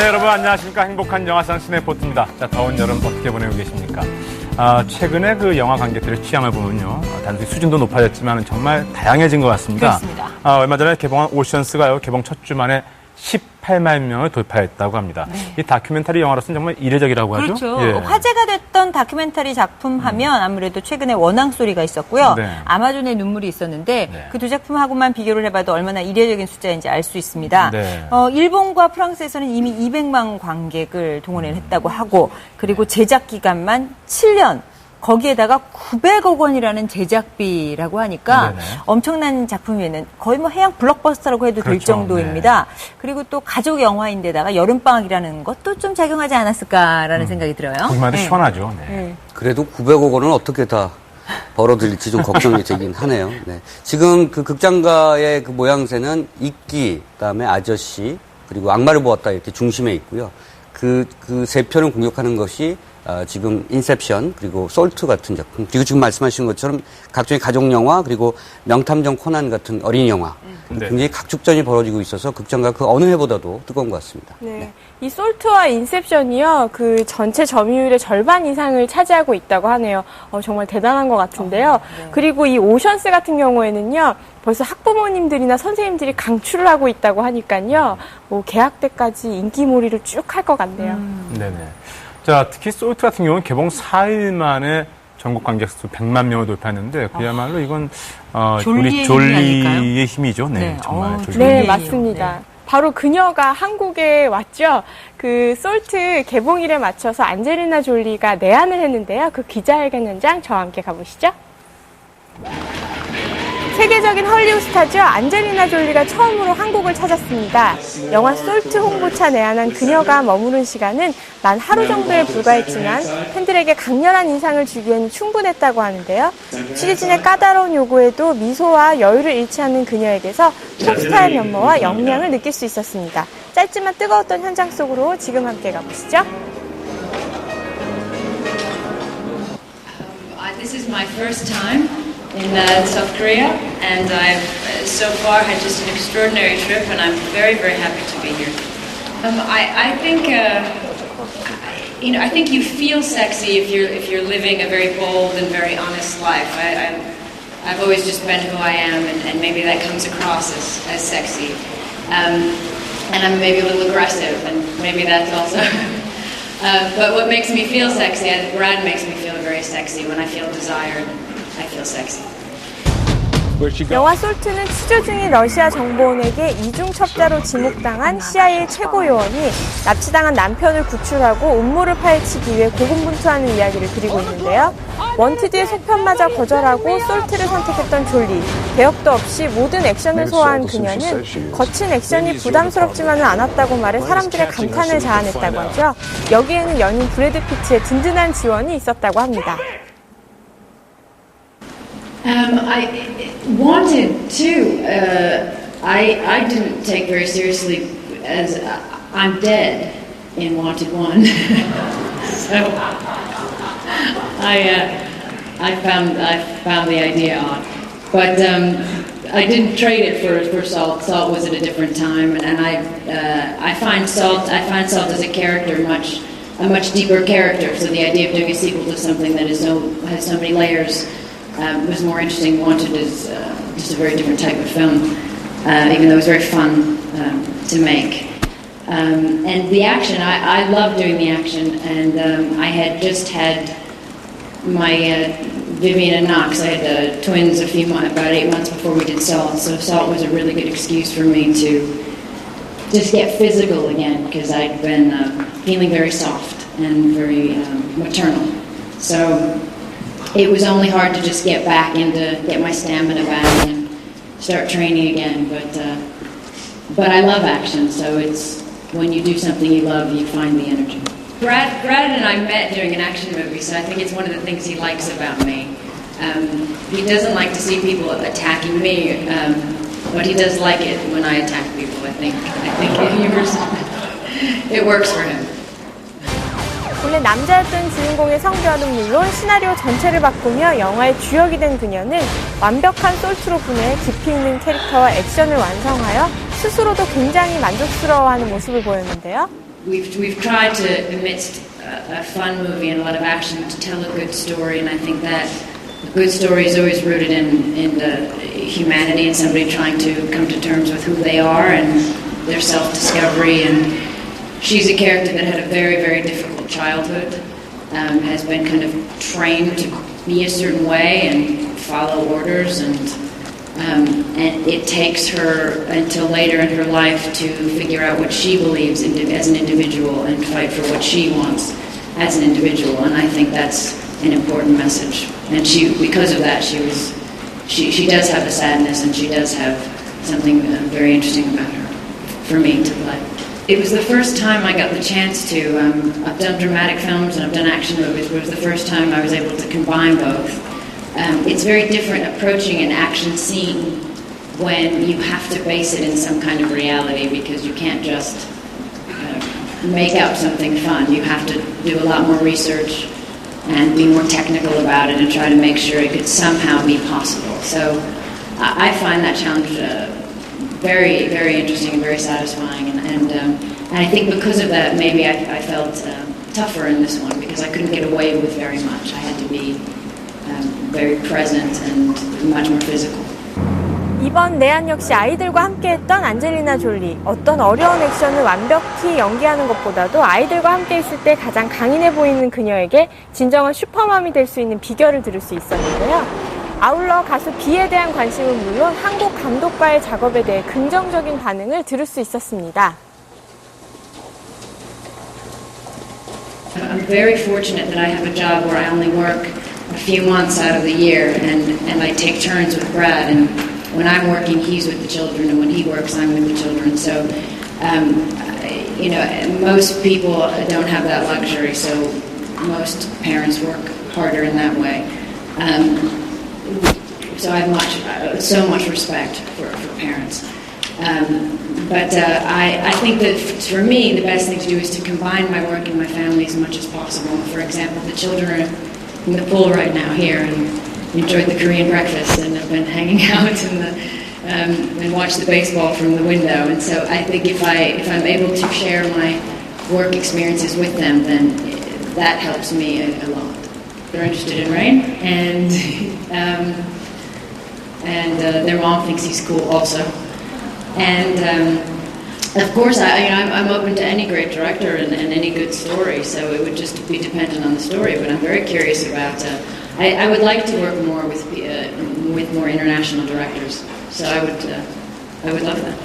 네, 여러분 안녕하십니까. 행복한 영화상 시네포트입니다. 자, 더운 여름 어떻게 보내고 계십니까? 최근에 그 영화 관객들의 취향을 보면요. 단순히 수준도 높아졌지만 정말 다양해진 것 같습니다. 그렇습니다. 얼마 전에 개봉한 오션스가요. 개봉 첫 주 만에 18만 명을 돌파했다고 합니다. 네. 이 다큐멘터리 영화로서는 정말 이례적이라고 하죠. 그렇죠. 예. 화제가 됐던 다큐멘터리 작품 하면 아무래도 최근에 원앙소리가 있었고요. 네. 아마존의 눈물이 있었는데 네. 그 두 작품하고만 비교를 해봐도 얼마나 이례적인 숫자인지 알 수 있습니다. 네. 일본과 프랑스에서는 이미 200만 관객을 동원을 했다고 하고 그리고 제작 기간만 7년. 거기에다가 900억 원이라는 제작비라고 하니까 네네. 엄청난 작품이면 거의 뭐 해양 블록버스터라고 해도 그렇죠. 될 정도입니다. 네. 그리고 또 가족 영화인데다가 여름방학이라는 것도 좀 작용하지 않았을까라는 생각이 들어요. 보기만 해도 네. 시원하죠. 네. 그래도 900억 원은 어떻게 다 벌어들일지 좀 걱정이 되긴 하네요. 네. 지금 그 극장가의 그 모양새는 이끼, 그다음에 아저씨, 그리고 악마를 보았다 이렇게 중심에 있고요. 그 세 편을 공격하는 것이 지금 인셉션 그리고 솔트 같은 작품 그리고 지금 말씀하신 것처럼 각종의 가족 영화 그리고 명탐정 코난 같은 어린이 영화 네. 굉장히 각축전이 벌어지고 있어서 극장가 그 어느 해보다도 뜨거운 것 같습니다. 네. 네. 이 솔트와 인셉션이요, 그 전체 점유율의 절반 이상을 차지하고 있다고 하네요. 정말 대단한 것 같은데요. 네. 그리고 이 오션스 같은 경우에는요, 벌써 학부모님들이나 선생님들이 강추를 하고 있다고 하니까요, 뭐 개학 때까지 인기몰이를 쭉 할 것 같네요. 네네. 자, 특히 솔트 같은 경우는 개봉 4일 만에 전국 관객 수 100만 명을 돌파했는데 그야말로 이건 졸리의 졸리의 힘이죠. 네, 네. 정말 졸리. 네, 네, 맞습니다. 네. 바로 그녀가 한국에 왔죠. 그 솔트 개봉일에 맞춰서 안젤리나 졸리가 내한을 했는데요. 그 기자회견 현장 저와 함께 가보시죠. 세계적인 헐리우드 스타죠. 안젤리나 졸리가 처음으로 한국을 찾았습니다. 영화 솔트 홍보차 내한한 그녀가 머무른 시간은 단 하루 정도에 불과했지만 팬들에게 강렬한 인상을 주기에는 충분했다고 하는데요. 취재진의 까다로운 요구에도 미소와 여유를 잃지 않는 그녀에게서 톱스타의 면모와 역량을 느낄 수 있었습니다. 짧지만 뜨거웠던 현장 속으로 지금 함께 가보시죠. This is my first time in South Korea, and I've so far had just an extraordinary trip, and I'm very, very happy to be here. I think, I think you feel sexy if you're living a very bold and very honest life. I've always just been who I am, and maybe that comes across as sexy. And I'm maybe a little aggressive, and maybe that's also. But what makes me feel sexy, and Brad makes me feel very sexy. When I feel desired, I feel sexy. 영화 솔트는 취조 중인 러시아 정보원에게 이중첩자로 지목당한 CIA 최고 요원이 납치당한 남편을 구출하고 음모를 파헤치기 위해 고군분투하는 이야기를 그리고 있는데요. 원티드의 속편마저 거절하고 솔트를 선택했던 졸리. 배역도 없이 모든 액션을 소화한 그녀는 거친 액션이 부담스럽지만은 않았다고 말해 사람들의 감탄을 자아냈다고 하죠. 여기에는 연인 브래드 피트의 든든한 지원이 있었다고 합니다. I wanted to. I didn't take very seriously as I'm dead in Wanted 1. So I found the idea odd, but I didn't trade it for Salt. Salt was at a different time, and I find Salt as a character a much deeper character. So the idea of doing a sequel to something that has so many layers. Was more interesting. Wanted is just a very different type of film, even though it was very fun to make. And the action, I love doing the action, and I had just had my Vivian and Knox. I had twins about 8 months before we did Salt, so Salt was a really good excuse for me to just get physical again, because I'd been feeling very soft and very maternal. So it was only hard to just get my stamina back and start training again. But I love action, so it's when you do something you love, you find the energy. Brad and I met doing an action movie, so I think it's one of the things he likes about me. He doesn't like to see people attacking me, but he does like it when I attack people. I think it works for him. 원래 남자였던 주인공의 성별은 물론 시나리오 전체를 바꾸며 영화의 주역이 된 그녀는 완벽한 솔트로 분해 깊이 있는 캐릭터와 액션을 완성하여 스스로도 굉장히 만족스러워하는 모습을 보였는데요. we've tried to, amidst a fun movie and a lot of action, to tell a good story, and I think that a good story is always rooted in the humanity and somebody trying to come to terms with who they are and their self-discovery. And she's a character that had a very, very difficult childhood, has been kind of trained to be a certain way and follow orders, and it takes her until later in her life to figure out what she believes as an individual and fight for what she wants as an individual. And I think that's an important message. And because of that, she does have a sadness, and she does have something very interesting about her for me to play. It was the first time I got the chance to. I've done dramatic films and I've done action movies, but it was the first time I was able to combine both. It's very different approaching an action scene when you have to base it in some kind of reality, because you can't just make out something fun. You have to do a lot more research and be more technical about it and try to make sure it could somehow be possible. So I find that challenge very, very interesting and very satisfying. And I think because of that, maybe I felt tougher in this one, because I couldn't get away with very much. I had to be very present and much more physical. 이번 내한 역시 아이들과 함께했던 안젤리나 졸리. 어떤 어려운 액션을 완벽히 연기하는 것보다도 아이들과 함께 있을 때 가장 강인해 보이는 그녀에게 진정한 슈퍼맘이 될 수 있는 비결을 들을 수 있었는데요. 아울러 가수 비에 대한 관심은 물론 한국 감독과의 작업에 대해 긍정적인 반응을 들을 수 있었습니다. I'm very fortunate that I have a job where I only work a few months out of the year, and I take turns with Brad. And when I'm working, he's with the children, and when he works, I'm with the children. So, most people don't have that luxury, so most parents work harder in that way. So I have so much respect for parents. But I think that for me, the best thing to do is to combine my work and my family as much as possible. For example, the children are in the pool right now here and enjoyed the Korean breakfast and have been hanging out and watched the baseball from the window. And so I think if I'm able to share my work experiences with them, then that helps me a lot. They're interested in Rain, and their mom thinks he's cool also. And of course, I'm open to any great director and any good story, so it would just be dependent on the story. But I'm very curious about. I would like to work more with more international directors. So I would love that.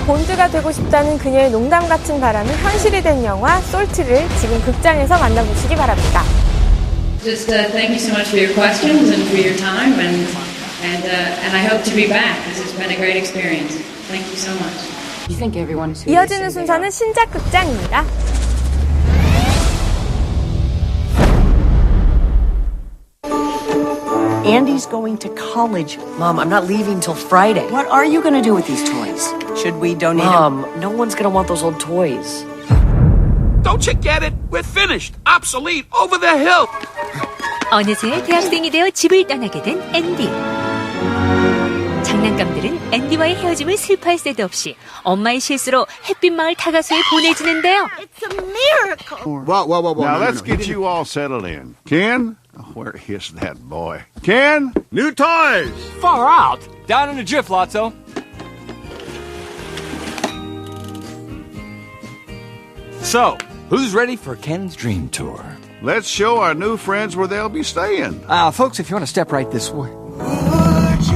본드가 되고 싶다는 그녀의 농담 같은 바람이 현실이 된 영화 솔트를 지금 극장에서 만나보시기 바랍니다. Just thank you so much for your questions and for your time, and I hope to be back. This has been a great experience. Thank you so much. 이어지는 순서는 신작 극장입니다. Andy's going to college. Mom, I'm not leaving till Friday. What are you going to do with these toys? Should we donate them? Mom, no one's going to want those old toys. Don't you get it? We're finished. Obsolete. Over the hill. 어느새 대학생이 되어 집을 떠나게 된 앤디. 장난감들은 앤디와의 헤어짐을 슬퍼할 새도 없이 엄마의 실수로 햇빛마을 타가소에 보내지는데요. It's a miracle. Whoa. Now let's get you all settled in. Ken? Where is that boy? Ken? New toys! Far out. Down in a jiff, Lotso. So, who's ready for Ken's dream tour? Let's show our new friends where they'll be staying. Folks, if you want to step right this way.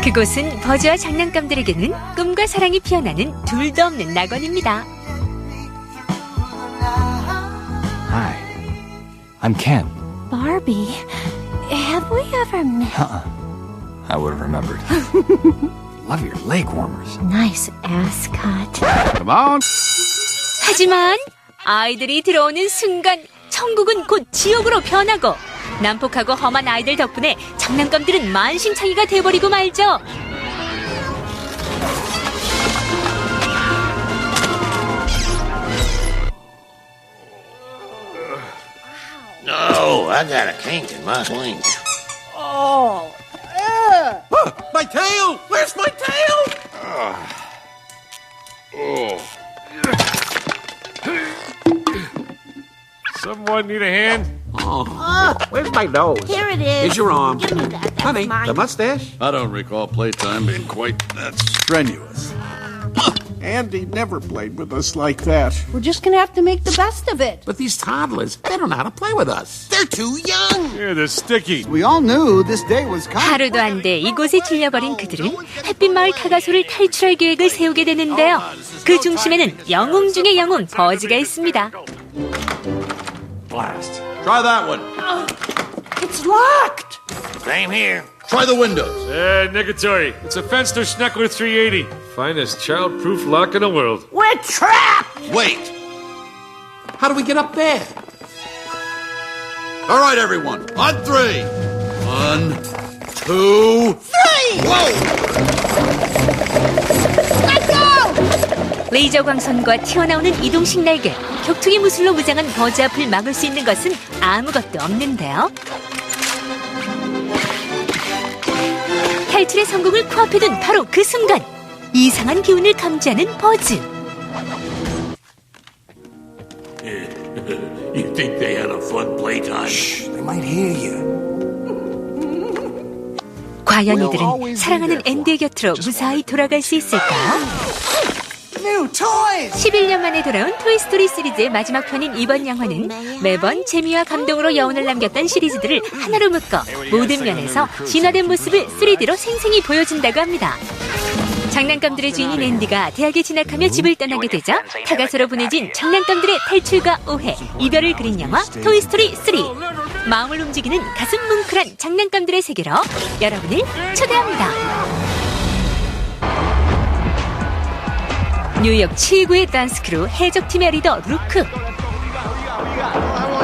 그곳은 버즈와 장난감들에게는 꿈과 사랑이 피어나는 둘도 없는 낙원입니다. Hi, I'm Ken. Barbie, have we ever met? I would have remembered. Love your leg warmers. Nice ascot. Come on. 하지만 아이들이 들어오는 순간 천국은 곧 지옥으로 변하고 난폭하고 험한 아이들 덕분에 장난감들은 만신창이가 돼버리고 말죠. No, I got a kink in my swing. My tail! Where's my tail? Someone need a hand? Where's my nose? Here it is. Here's your arm. Give me that. That's Honey, mine. the mustache? I don't recall playtime being quite that strenuous. Andy never played with us like that. We're just gonna have to make the best of it. But these toddlers, they don't know how to play with us. They're too young. Yeah, they're sticky. We all knew this day was coming. 하루도 안 돼 이곳에 질려버린 그들은 햇빛마을 타가소를 탈출할 계획을 세우게 되는데요. 그 중심에는 영웅 중의 영웅 버즈가 있습니다. Blast. Try that one. It's locked. Same here. Try the windows. Negatory. It's a Fenster Schneckler 380. Finest child-proof lock in the world. We're trapped. Wait. How do we get up there? All right, everyone. On 3. 1, 2, 3. Whoa! Let's go. 레이저 광선과 튀어나오는 이동식 날개, 격투기 무술로 무장한 버즈 앞을 막을 수 있는 것은 아무것도 없는데요. 탈출의 성공을 코앞에 둔 바로 그 순간 이상한 기운을 감지하는 버즈. You think they had a fun playtime? Shh, they might hear you. 과연 이들은 사랑하는 앤디의 곁으로 무사히 돌아갈 수 있을까요? 11년 만에 돌아온 토이스토리 시리즈의 마지막 편인 이번 영화는 매번 재미와 감동으로 여운을 남겼던 시리즈들을 하나로 묶어 모든 면에서 진화된 모습을 3D로 생생히 보여준다고 합니다. 장난감들의 주인인 앤디가 대학에 진학하며 집을 떠나게 되자 타가소로 보내진 장난감들의 탈출과 오해, 이별을 그린 영화 토이스토리 3. 마음을 움직이는 가슴 뭉클한 장난감들의 세계로 여러분을 초대합니다. 뉴욕 최고의 댄스 크루 해적팀의 리더 루크.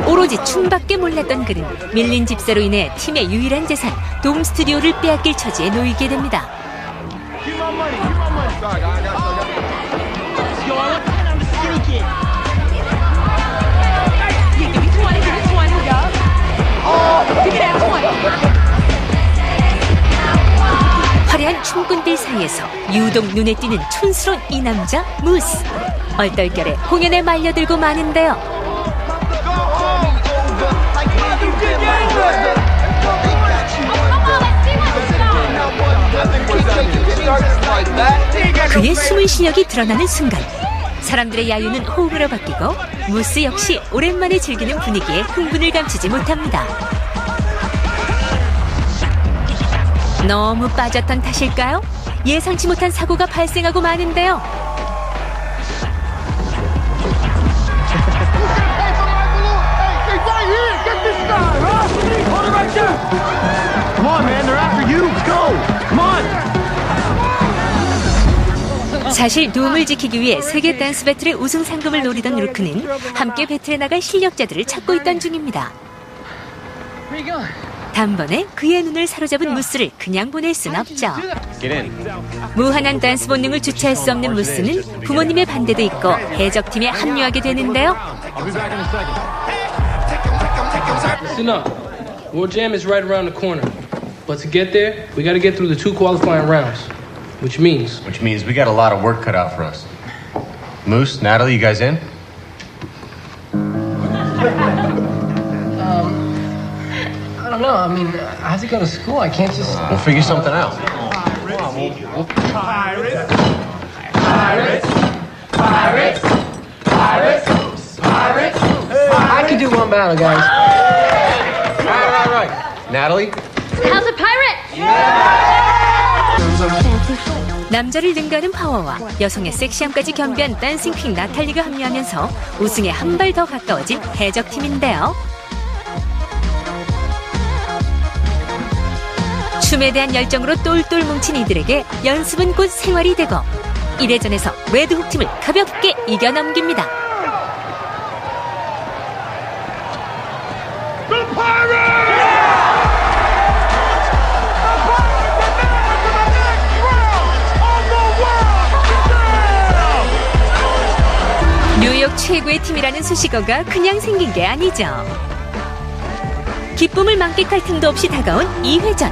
오로지 춤밖에 몰랐던 그는 밀린 집사로 인해 팀의 유일한 재산 돔 스튜디오를 빼앗길 처지에 놓이게 됩니다. 화려한 춤꾼들 사이에서 유독 눈에 띄는 촌스러운 이 남자 무스. 얼떨결에 공연에 말려들고 마는데요. 그의 숨은 실력이 드러나는 순간 사람들의 야유는 호응으로 바뀌고 무스 역시 오랜만에 즐기는 분위기에 흥분을 감추지 못합니다. 너무 빠졌던 탓일까요? 예상치 못한 사고가 발생하고 마는데요. 사실 돔을 지키기 위해 세계 댄스 배틀의 우승 상금을 노리던 루크는 함께 배틀에 나갈 실력자들을 찾고 있던 중입니다. 단번에 그의 눈을 사로잡은 무스를 그냥 보낼 순 없죠. 무한한 댄스 본능을 주체할 수 없는 무스는 부모님의 반대도 있고 해적팀에 합류하게 되는데요. Listen up. World Jam is right around the corner. But to get there, we got to get through the 2 qualifying rounds. Which means we got a lot of work cut out for us. Moose, Natalie, you guys in? I don't know. I mean, I have to go to school. I can't just. We'll figure something out. Pirates! I can do one battle, guys. Right. Natalie? How's a pirate? 남자를 능가하는 파워와 여성의 섹시함까지 겸비한 댄싱 퀸 나탈리가 합류하면서 우승에 한 발 더 가까워진 해적팀인데요. 춤에 대한 열정으로 똘똘 뭉친 이들에게 연습은 곧 생활이 되고 1회전에서 레드훅 팀을 가볍게 이겨넘깁니다. 뉴욕 최고의 팀이라는 수식어가 그냥 생긴 게 아니죠. 기쁨을 만끽할 틈도 없이 다가온 2회전.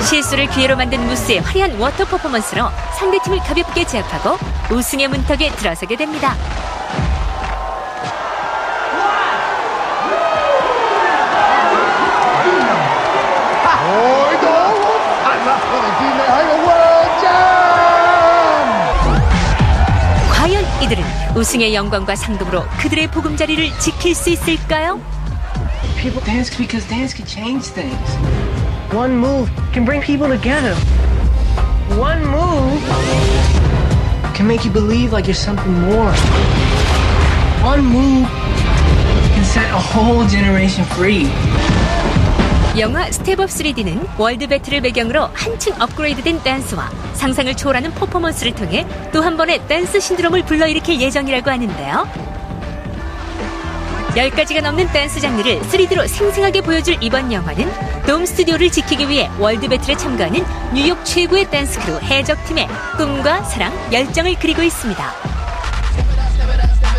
실수를 기회로 만든 무스의 화려한 워터 퍼포먼스로 상대팀을 가볍게 제압하고 우승의 문턱에 들어서게 됩니다. 우승의 영광과 상금으로 그들의 보금자리를 지킬 수 있을까요? People dance because dance can change things. One move can bring people together. One move can make you believe like you're something more. One move can set a whole generation free. 영화 스텝업 3D는 월드 배틀을 배경으로 한층 업그레이드된 댄스와 상상을 초월하는 퍼포먼스를 통해 또 한 번의 댄스 신드롬을 불러일으킬 예정이라고 하는데요. 10가지가 넘는 댄스 장르를 3D로 생생하게 보여줄 이번 영화는 돔 스튜디오를 지키기 위해 월드 배틀에 참가하는 뉴욕 최고의 댄스 크루 해적팀의 꿈과 사랑, 열정을 그리고 있습니다.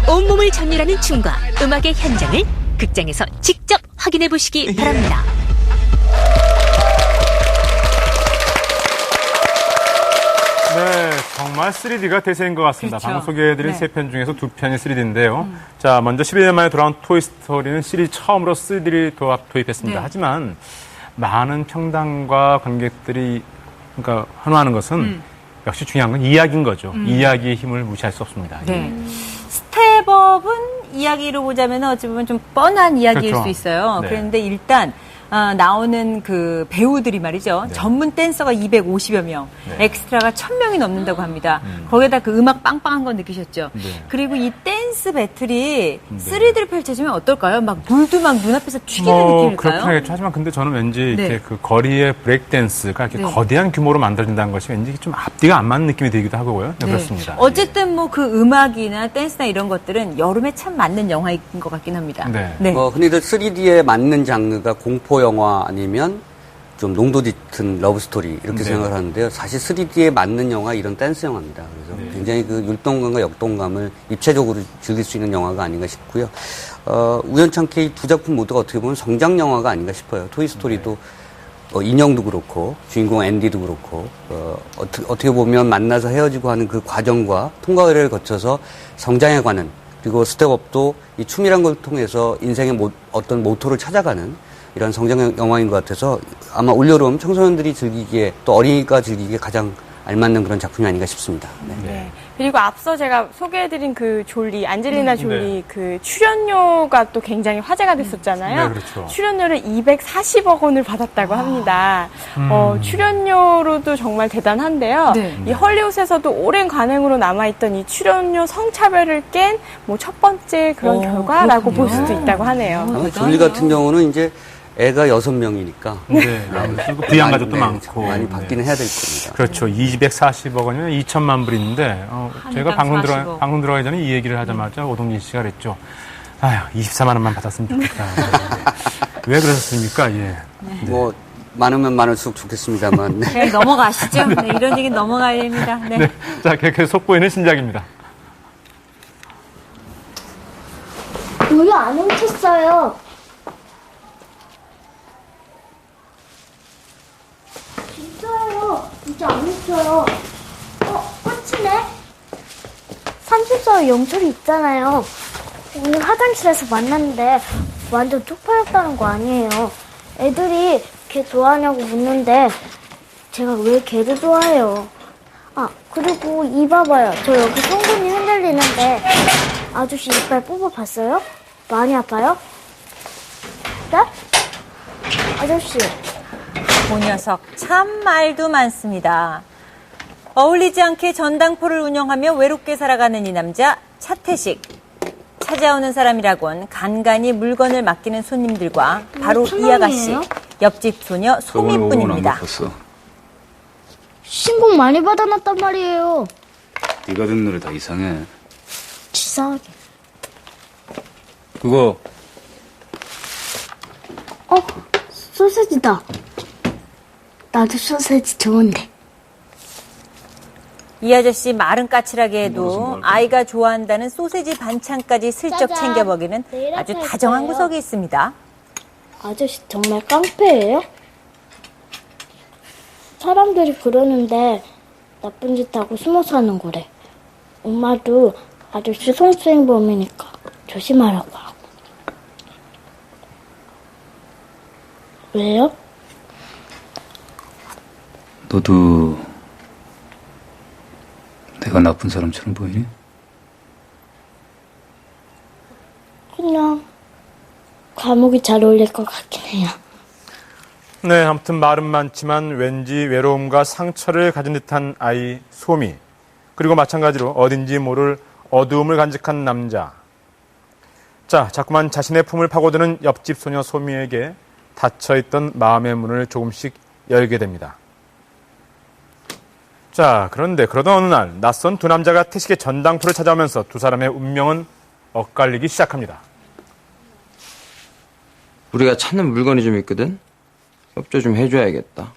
온몸을 전율하는 춤과 음악의 현장을 극장에서 직접 확인해 보시기 바랍니다. 네, 정말 3D가 대세인 것 같습니다. 그렇죠. 방금 소개해드린 네. 3편 중에서 2편이 3D인데요. 자, 먼저 12년 만에 돌아온 토이스토리는 시리즈 처음으로 3D를 도입했습니다. 네. 하지만 많은 평당과 관객들이 그러니까 환호하는 것은 역시 중요한 건 이야기인 거죠. 이야기의 힘을 무시할 수 없습니다. 네. 스텝업은 이야기로 보자면 어찌 보면 좀 뻔한 이야기일 그렇죠. 수 있어요. 네. 그런데 일단 나오는 그 배우들이 말이죠. 네. 전문 댄서가 250여 명, 네. 엑스트라가 1000명이 넘는다고 합니다. 거기에다 그 음악 빵빵한 거 느끼셨죠? 네. 그리고 이 댄스 배틀이 3D를 펼쳐지면 어떨까요? 막 물도 막 눈앞에서 튀기는 그렇긴 느낌일까요? 하겠죠. 하지만 근데 저는 왠지 네. 이렇게 그 거리의 브레이크 댄스가 이렇게 네. 거대한 규모로 만들어진다는 것이 왠지 좀 앞뒤가 안 맞는 느낌이 들기도 하고요. 네, 네. 그렇습니다. 어쨌든 뭐 그 음악이나 댄스나 이런 것들은 여름에 참 맞는 영화인 것 같긴 합니다. 네. 흔히들 3D에 맞는 장르가 공포 영화 아니면 좀 농도 짙은 러브 스토리 이렇게 네. 생각을 하는데요. 사실 3D에 맞는 영화 이런 댄스 영화입니다. 그래서 네. 굉장히 그 율동감과 역동감을 입체적으로 즐길 수 있는 영화가 아닌가 싶고요. 우연찮게 이 두 작품 모두가 어떻게 보면 성장 영화가 아닌가 싶어요. 토이 스토리도 인형도 그렇고 주인공 앤디도 그렇고 어떻게 보면 만나서 헤어지고 하는 그 과정과 통과를 거쳐서 성장해 가는, 그리고 스텝업도 이 춤이란 걸 통해서 인생의 어떤 모토를 찾아가는 이런 성장 영화인 것 같아서 아마 올여름 청소년들이 즐기기에 또 어린이가 즐기기에 가장 알맞는 그런 작품이 아닌가 싶습니다. 네. 네. 그리고 앞서 제가 소개해드린 그 졸리, 안젤리나 졸리 그 출연료가 또 굉장히 화제가 됐었잖아요. 네, 그렇죠. 출연료를 240억 원을 받았다고 합니다. 출연료로도 정말 대단한데요. 네. 이 헐리우드에서도 오랜 관행으로 남아있던 이 출연료 성차별을 깬 뭐 첫 번째 그런 결과라고 볼 수도 있다고 하네요. 아마 졸리 같은 경우는 이제 애가 6명이니까 네. 그리고 부양 가족도 네, 많고 많이 받기는 해야 될 겁니다. 그렇죠. 240억 원이면 2천만 불인데 제가 방송 40억. 방송 들어가기 전에 이 얘기를 하자마자 오동진 씨가 그랬죠. 아휴, 24만 원만 받았으면 좋겠다. 왜 그러셨습니까? 예. 뭐 많으면 많을수록 좋겠습니다만. 네. 네, 넘어가시죠. 네, 이런 얘기 넘어가야 됩니다. 네. 네. 자, 계속 속보이는 신작입니다. 우유 안 훔쳤어요. 진짜요. 진짜 안 훔쳐요. 훔치네. 34호 영철이 있잖아요. 오늘 화장실에서 만났는데 완전 쪽팔렸다는 거 아니에요. 애들이 걔 좋아하냐고 묻는데 제가 왜 걔를 좋아해요. 그리고 이 봐봐요. 저 여기 송곳니 흔들리는데 아저씨 이빨 뽑아봤어요? 많이 아파요? 네? 아저씨. 그 녀석 참 말도 많습니다. 어울리지 않게 전당포를 운영하며 외롭게 살아가는 이 남자 차태식. 찾아오는 사람이라곤 간간히 물건을 맡기는 손님들과 바로 이 아가씨, 옆집 소녀 소미뿐입니다. 신곡 많이 받아놨단 말이에요. 네가 듣는 노래 다 이상해. 치사하게. 그거 소세지다. 나도 소세지 좋은데. 이 아저씨 말은 까칠하게 해도 아이가 좋아한다는 소세지 반찬까지 슬쩍 짜잔. 챙겨 먹이는 내일 아주 아빠일 다정한 거예요. 구석이 있습니다. 아저씨 정말 깡패예요? 사람들이 그러는데 나쁜 짓 하고 숨어 사는 거래. 엄마도 아저씨 성추행범이니까 조심하라고 하고. 왜요? 너도 내가 나쁜 사람처럼 보이니? 과목이 잘 어울릴 것 같긴 해요. 네, 아무튼 말은 많지만 왠지 외로움과 상처를 가진 듯한 아이 소미. 그리고 마찬가지로 어딘지 모를 어두움을 간직한 남자. 자, 자꾸만 자신의 품을 파고드는 옆집 소녀 소미에게 닫혀있던 마음의 문을 조금씩 열게 됩니다. 자, 그런데 그러던 어느 날 낯선 두 남자가 태식의 전당포를 찾아오면서 두 사람의 운명은 엇갈리기 시작합니다. 우리가 찾는 물건이 좀 있거든? 협조 좀 해줘야겠다.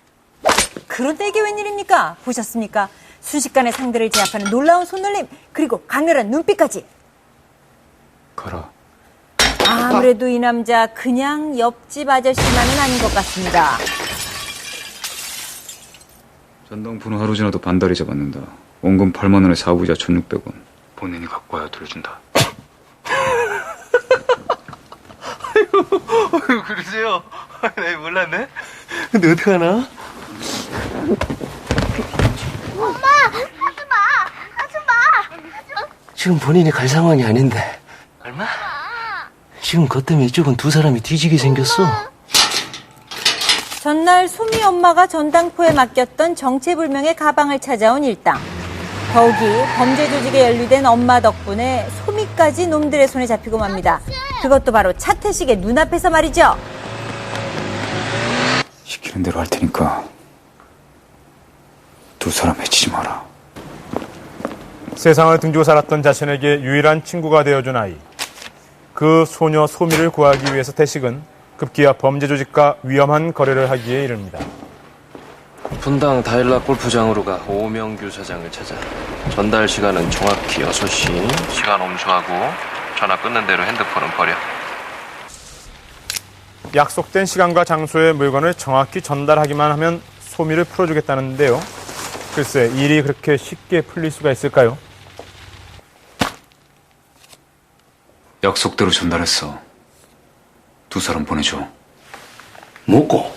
그런데 이게 웬일입니까? 보셨습니까? 순식간에 상대를 제압하는 놀라운 손놀림, 그리고 강렬한 눈빛까지. 걸어. 아무래도 이 남자 그냥 옆집 아저씨만은 아닌 것 같습니다. 전당포는 하루 지나도 반달이 잡았는다. 원금 8만 원에 사부자 1,600원. 본인이 갖고 와야 돌려준다. 아이고, 그러세요? 나 몰랐네. 근데 어떡하나? 엄마! 하지 마! 지금 본인이 갈 상황이 아닌데. 얼마? 지금 그것 때문에 이쪽은 두 사람이 뒤지게 생겼어. 전날 소미 엄마가 전당포에 맡겼던 정체불명의 가방을 찾아온 일당. 더욱이 범죄 조직에 연루된 엄마 덕분에 소미까지 놈들의 손에 잡히고 맙니다. 그것도 바로 차태식의 눈앞에서 말이죠. 시키는 대로 할 테니까 두 사람 해치지 마라. 세상을 등지고 살았던 자신에게 유일한 친구가 되어준 아이. 그 소녀 소미를 구하기 위해서 태식은 급기야 범죄 조직과 위험한 거래를 하기에 이릅니다. 분당 다일라 골프장으로 가 오명규 사장을 찾아. 전달 시간은 정확히 6시. 시간 엄수하고 전화 끊는 대로 핸드폰은 버려. 약속된 시간과 장소에 물건을 정확히 전달하기만 하면 소미를 풀어주겠다는데요. 글쎄, 일이 그렇게 쉽게 풀릴 수가 있을까요? 약속대로 전달했어. 두 사람 보내줘. 뭐고?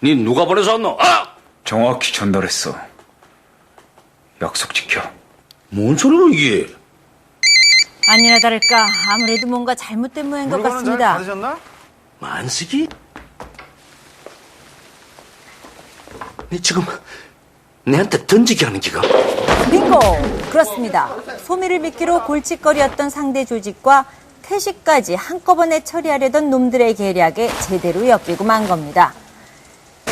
니 누가 보내서 왔노? 아! 정확히 전달했어. 약속 지켜. 뭔 소리로 이게? 아니나 다를까 아무래도 뭔가 잘못된 모양인 것 같습니다. 받으셨나? 만식이? 니 지금 내한테 던지게 하는 기가? 빙고! 그렇습니다. 소미를 믿기로 골칫거리였던 상대 조직과 태식까지 한꺼번에 처리하려던 놈들의 계략에 제대로 엮이고 만 겁니다.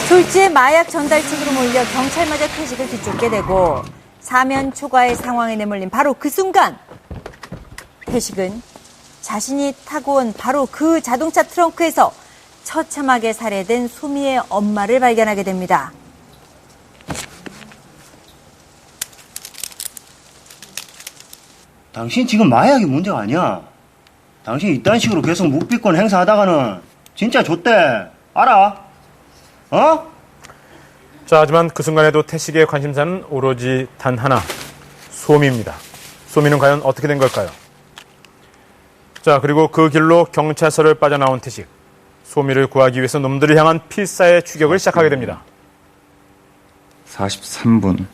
졸지에 마약 전달책으로 몰려 경찰마저 태식을 뒤쫓게 되고 사면 초과의 상황에 내몰린 바로 그 순간 태식은 자신이 타고 온 바로 그 자동차 트렁크에서 처참하게 살해된 소미의 엄마를 발견하게 됩니다. 당신 지금 마약이 문제가 아니야. 당신 이딴 식으로 계속 묵비권 행사하다가는 진짜 좆대. 알아? 어? 자, 하지만 그 순간에도 태식의 관심사는 오로지 단 하나, 소미입니다. 소미는 과연 어떻게 된 걸까요? 자, 그리고 그 길로 경찰서를 빠져나온 태식. 소미를 구하기 위해서 놈들을 향한 필사의 추격을 시작하게 됩니다. 43분.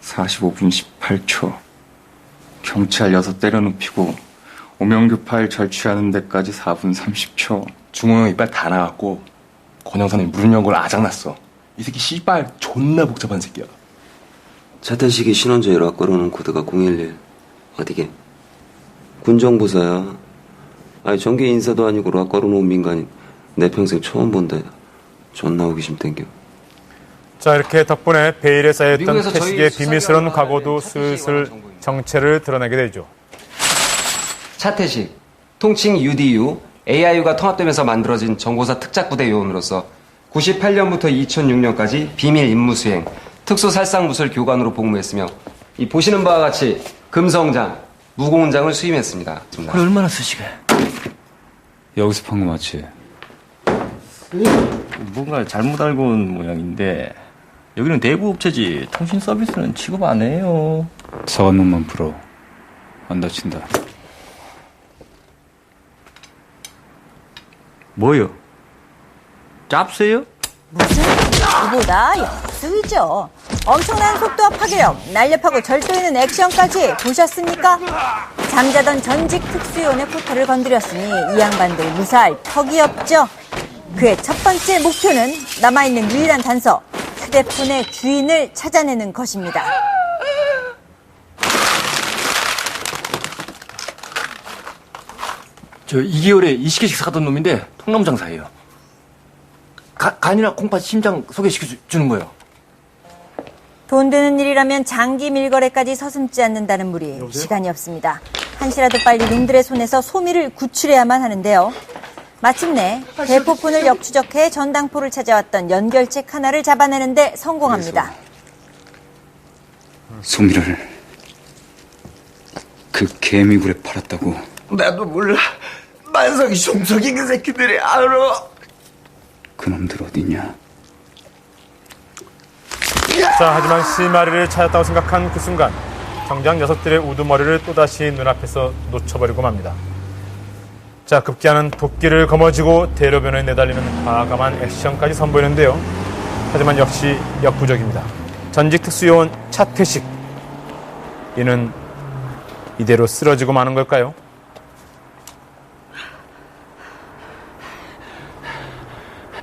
45분 18초. 경찰 6 때려눕히고 오명규 파일 절취하는 데까지 4분 30초. 중호 이빨 다 나갔고 권영선이 무릎 연골 아작났어. 이 새끼 씨발 존나 복잡한 새끼야. 차태식이 신원조에 연락 걸어놓은 코드가 011. 어디게? 군정부사야. 아니 정계 인사도 아니고 락 걸어놓은 민간인 내 평생 처음 본다. 존나 호기심 땡겨. 자, 이렇게 덕분에 베일에 쌓여있던 미국에서 태식의 저희 비밀스러운 수사기관을 과거도 슬슬 정체를 드러내게 되죠. 차태식, 통칭 UDU, AIU가 통합되면서 만들어진 정보사 특작부대 요원으로서 98년부터 2006년까지 비밀 임무 수행, 특수살상무술 교관으로 복무했으며 이 보시는 바와 같이 금성장, 무공장을 수임했습니다. 그래 얼마나 쓰시게? 여기서 판 거 맞지? 뭔가 잘못 알고 온 모양인데 여기는 대구 업체지 통신 서비스는 취급 안 해요. 사관문만 풀어. 안 다친다. 뭐요? 짭세요? 무슨? 그보다 쓰이죠. 엄청난 속도와 파괴력, 날렵하고 절도 있는 액션까지 보셨습니까? 잠자던 전직 특수요원의 포털을 건드렸으니 이 양반들 무사할 턱이 없죠. 그의 첫 번째 목표는 남아있는 유일한 단서, 휴대폰의 주인을 찾아내는 것입니다. 저 2개월에 20개씩 사던 놈인데 통나무 장사예요. 간이나 콩팥, 심장 소개시켜주는 거예요. 돈 되는 일이라면 장기 밀거래까지 서슴지 않는다는 무리. 시간이 없습니다. 한시라도 빨리 놈들의 손에서 소미를 구출해야만 하는데요. 마침내 대포폰을 역추적해 전당포를 찾아왔던 연결책 하나를 잡아내는데 성공합니다. 소미를 그 개미굴에 팔았다고. 나도 몰라. 만석이, 종석이 그 새끼들이 알아. 그놈들 어디냐? 자, 하지만 시마리를 찾았다고 생각한 그 순간 정작 녀석들의 우두머리를 또다시 눈앞에서 놓쳐버리고 맙니다. 자, 급기야는 도끼를 거머쥐고 대로변에 내달리는 과감한 액션까지 선보이는데요. 하지만 역시 역부족입니다. 전직 특수요원 차태식. 이는 이대로 쓰러지고 마는 걸까요?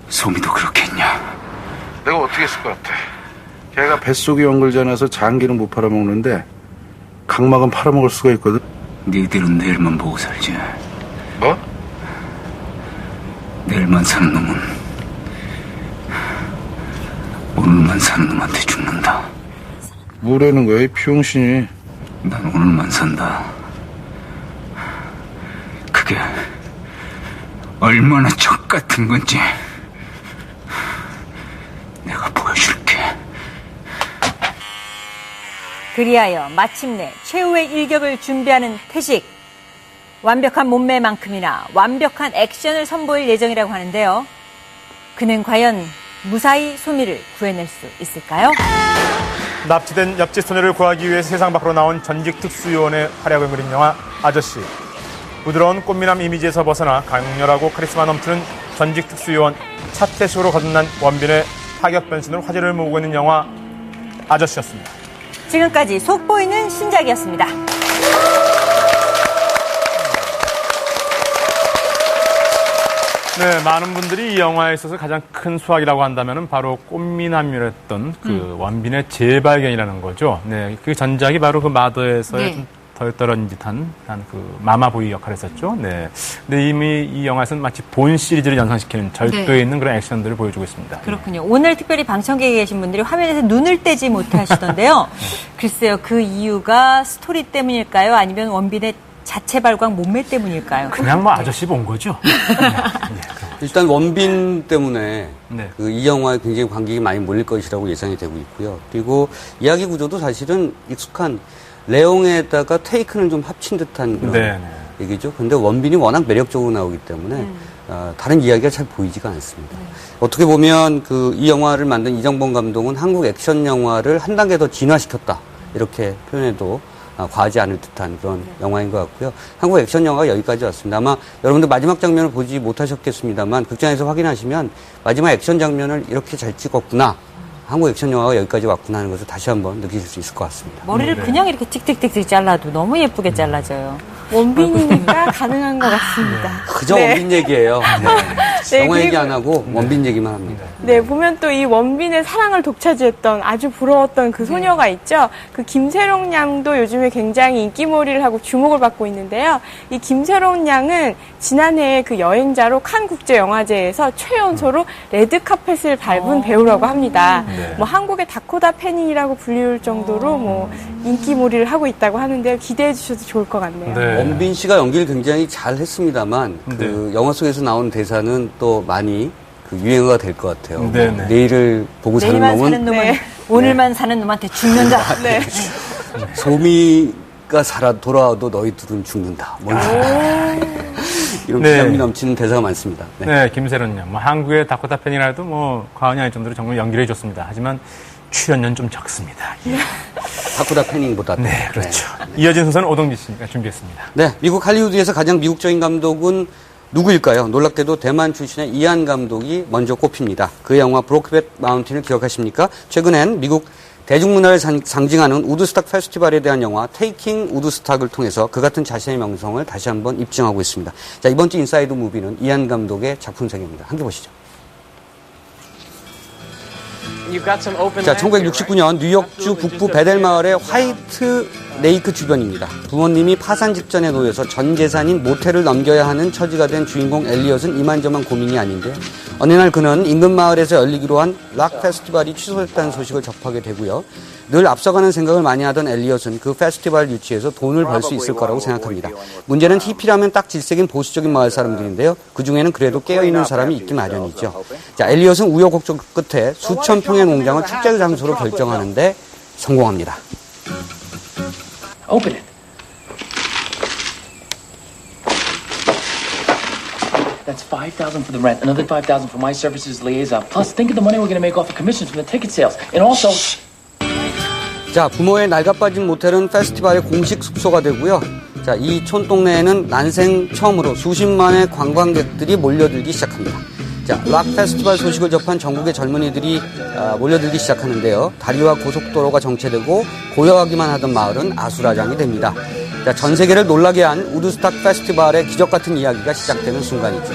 소미도 그렇겠냐? 내가 어떻게 했을 것 같아? 걔가 뱃속에 연골전에서 장기는 못 팔아먹는데 각막은 팔아먹을 수가 있거든. 니들은 내일만 보고 살지. 뭐? 내일만 사는 놈은 오늘만 사는 놈한테 죽는다. 뭐라는 거야, 이 비용신이? 난 오늘만 산다. 그게 얼마나 적 같은 건지 내가 보여줄게. 그리하여 마침내 최후의 일격을 준비하는 태식. 완벽한 몸매만큼이나 완벽한 액션을 선보일 예정이라고 하는데요. 그는 과연 무사히 소미를 구해낼 수 있을까요? 납치된 옆집 소녀를 구하기 위해 세상 밖으로 나온 전직 특수요원의 활약을 그린 영화 아저씨. 부드러운 꽃미남 이미지에서 벗어나 강렬하고 카리스마 넘치는 전직 특수요원 차태식으로 거듭난 원빈의 파격 변신으로 화제를 모으고 있는 영화 아저씨였습니다. 지금까지 속보이는 신작이었습니다. 네, 많은 분들이 이 영화에 있어서 가장 큰 수확이라고 한다면 바로 꽃미남이었던 그 원빈의 재발견이라는 거죠. 네, 그 전작이 바로 그 마더에서의 좀 덜떨어진 듯한 그 마마보이 역할을 했었죠. 네. 근데 이미 이 영화에서는 마치 본 시리즈를 연상시키는 절도에 있는 그런 액션들을 보여주고 있습니다. 그렇군요. 오늘 특별히 방청객에 계신 분들이 화면에서 눈을 떼지 못하시던데요. 글쎄요, 그 이유가 스토리 때문일까요? 아니면 원빈의 자체 발광 몸매 때문일까요? 그냥 뭐 아저씨 본 거죠. 일단 원빈 때문에 그 이 영화에 굉장히 관객이 많이 몰릴 것이라고 예상이 되고 있고요. 그리고 이야기 구조도 사실은 익숙한 레옹에다가 테이크는 좀 합친 듯한 그런 얘기죠. 근데 원빈이 워낙 매력적으로 나오기 때문에 다른 이야기가 잘 보이지가 않습니다. 어떻게 보면 그 이 영화를 만든 이정범 감독은 한국 액션 영화를 한 단계 더 진화시켰다. 이렇게 표현해도 과하지 않을 듯한 그런 영화인 것 같고요. 한국 액션 영화가 여기까지 왔습니다. 아마 여러분들 마지막 장면을 보지 못하셨겠습니다만 극장에서 확인하시면 마지막 액션 장면을 이렇게 잘 찍었구나. 한국 액션 영화가 여기까지 왔구나 하는 것을 다시 한번 느끼실 수 있을 것 같습니다. 머리를 그냥 이렇게 틱틱틱틱 잘라도 너무 예쁘게 잘라져요. 원빈이니까 가능한 것 같습니다. 그저 원빈 얘기예요. 영화 얘기 안 하고 원빈 얘기만 합니다. 네, 보면 또 이 원빈의 사랑을 독차지했던 아주 부러웠던 그 소녀가 있죠. 그 김세롱 양도 요즘에 굉장히 인기몰이를 하고 주목을 받고 있는데요. 이 김세롱 양은 지난해 그 여행자로 칸 국제영화제에서 최연소로 레드카펫을 밟은 배우라고 합니다. 뭐 한국의 다코다 패닝이라고 불릴 정도로 뭐 인기몰이를 하고 있다고 하는데요. 기대해 주셔도 좋을 것 같네요. 원빈 씨가 연기를 굉장히 잘 했습니다만 그 영화 속에서 나온 대사는 또 많이 그 유행어가 될 것 같아요. 내일을 보고 사는 놈은 오늘만 사는 놈한테 죽는다. 소미가 돌아와도 너희들은 죽는다. 이런 기념이 넘치는 대사가 많습니다. 네, 김세론 양. 뭐 한국의 다코타 팬이라도 뭐 과언이 아닐 정도로 정말 연기를 해줬습니다. 하지만 출연료는 좀 적습니다. 다코타 패닝보다. 네, 그렇죠. 이어진 순서는 오동진 씨가 준비했습니다. 네, 미국 할리우드에서 가장 미국적인 감독은 누구일까요? 놀랍게도 대만 출신의 이안 감독이 먼저 꼽힙니다. 그 영화 브로크백 마운틴을 기억하십니까? 최근엔 미국 대중문화를 상징하는 우드스탁 페스티벌에 대한 영화 테이킹 우드스탁을 통해서 그 같은 자신의 명성을 다시 한번 입증하고 있습니다. 자, 이번 주 인사이드 무비는 이안 감독의 작품 세계입니다. 함께 보시죠. 자, 1969년 뉴욕주 북부 베델 마을의 화이트 레이크 주변입니다. 부모님이 파산 직전에 놓여서 전 재산인 모텔을 넘겨야 하는 처지가 된 주인공 엘리엇은 이만저만 고민이 아닌데 어느 날 그는 인근 마을에서 열리기로 한 락 페스티벌이 취소됐다는 소식을 접하게 되고요. 늘 앞서가는 생각을 많이 하던 엘리엇은 그 페스티벌 유치해서 돈을 벌 수 있을 거라고 생각합니다. 문제는 히피라면 딱 질색인 보수적인 마을 사람들인데요. 그중에는 그래도 깨어있는 사람이 있기 마련이죠. 자, 엘리엇은 우여곡절 끝에 수천 평의 농장을 축제 장소로 결정하는데 성공합니다. Open it. That's $5,000 for the rent, another $5,000 for my services liaison. Plus, think of the money we're going to make off the commissions from the ticket sales. And also... 자, 부모의 낡아빠진 모텔은 페스티벌의 공식 숙소가 되고요. 자, 이 촌동네에는 난생 처음으로 수십만의 관광객들이 몰려들기 시작합니다. 자, 락 페스티벌 소식을 접한 전국의 젊은이들이 몰려들기 시작하는데요. 다리와 고속도로가 정체되고 고요하기만 하던 마을은 아수라장이 됩니다. 자, 전 세계를 놀라게 한 우드스탁 페스티벌의 기적 같은 이야기가 시작되는 순간이죠.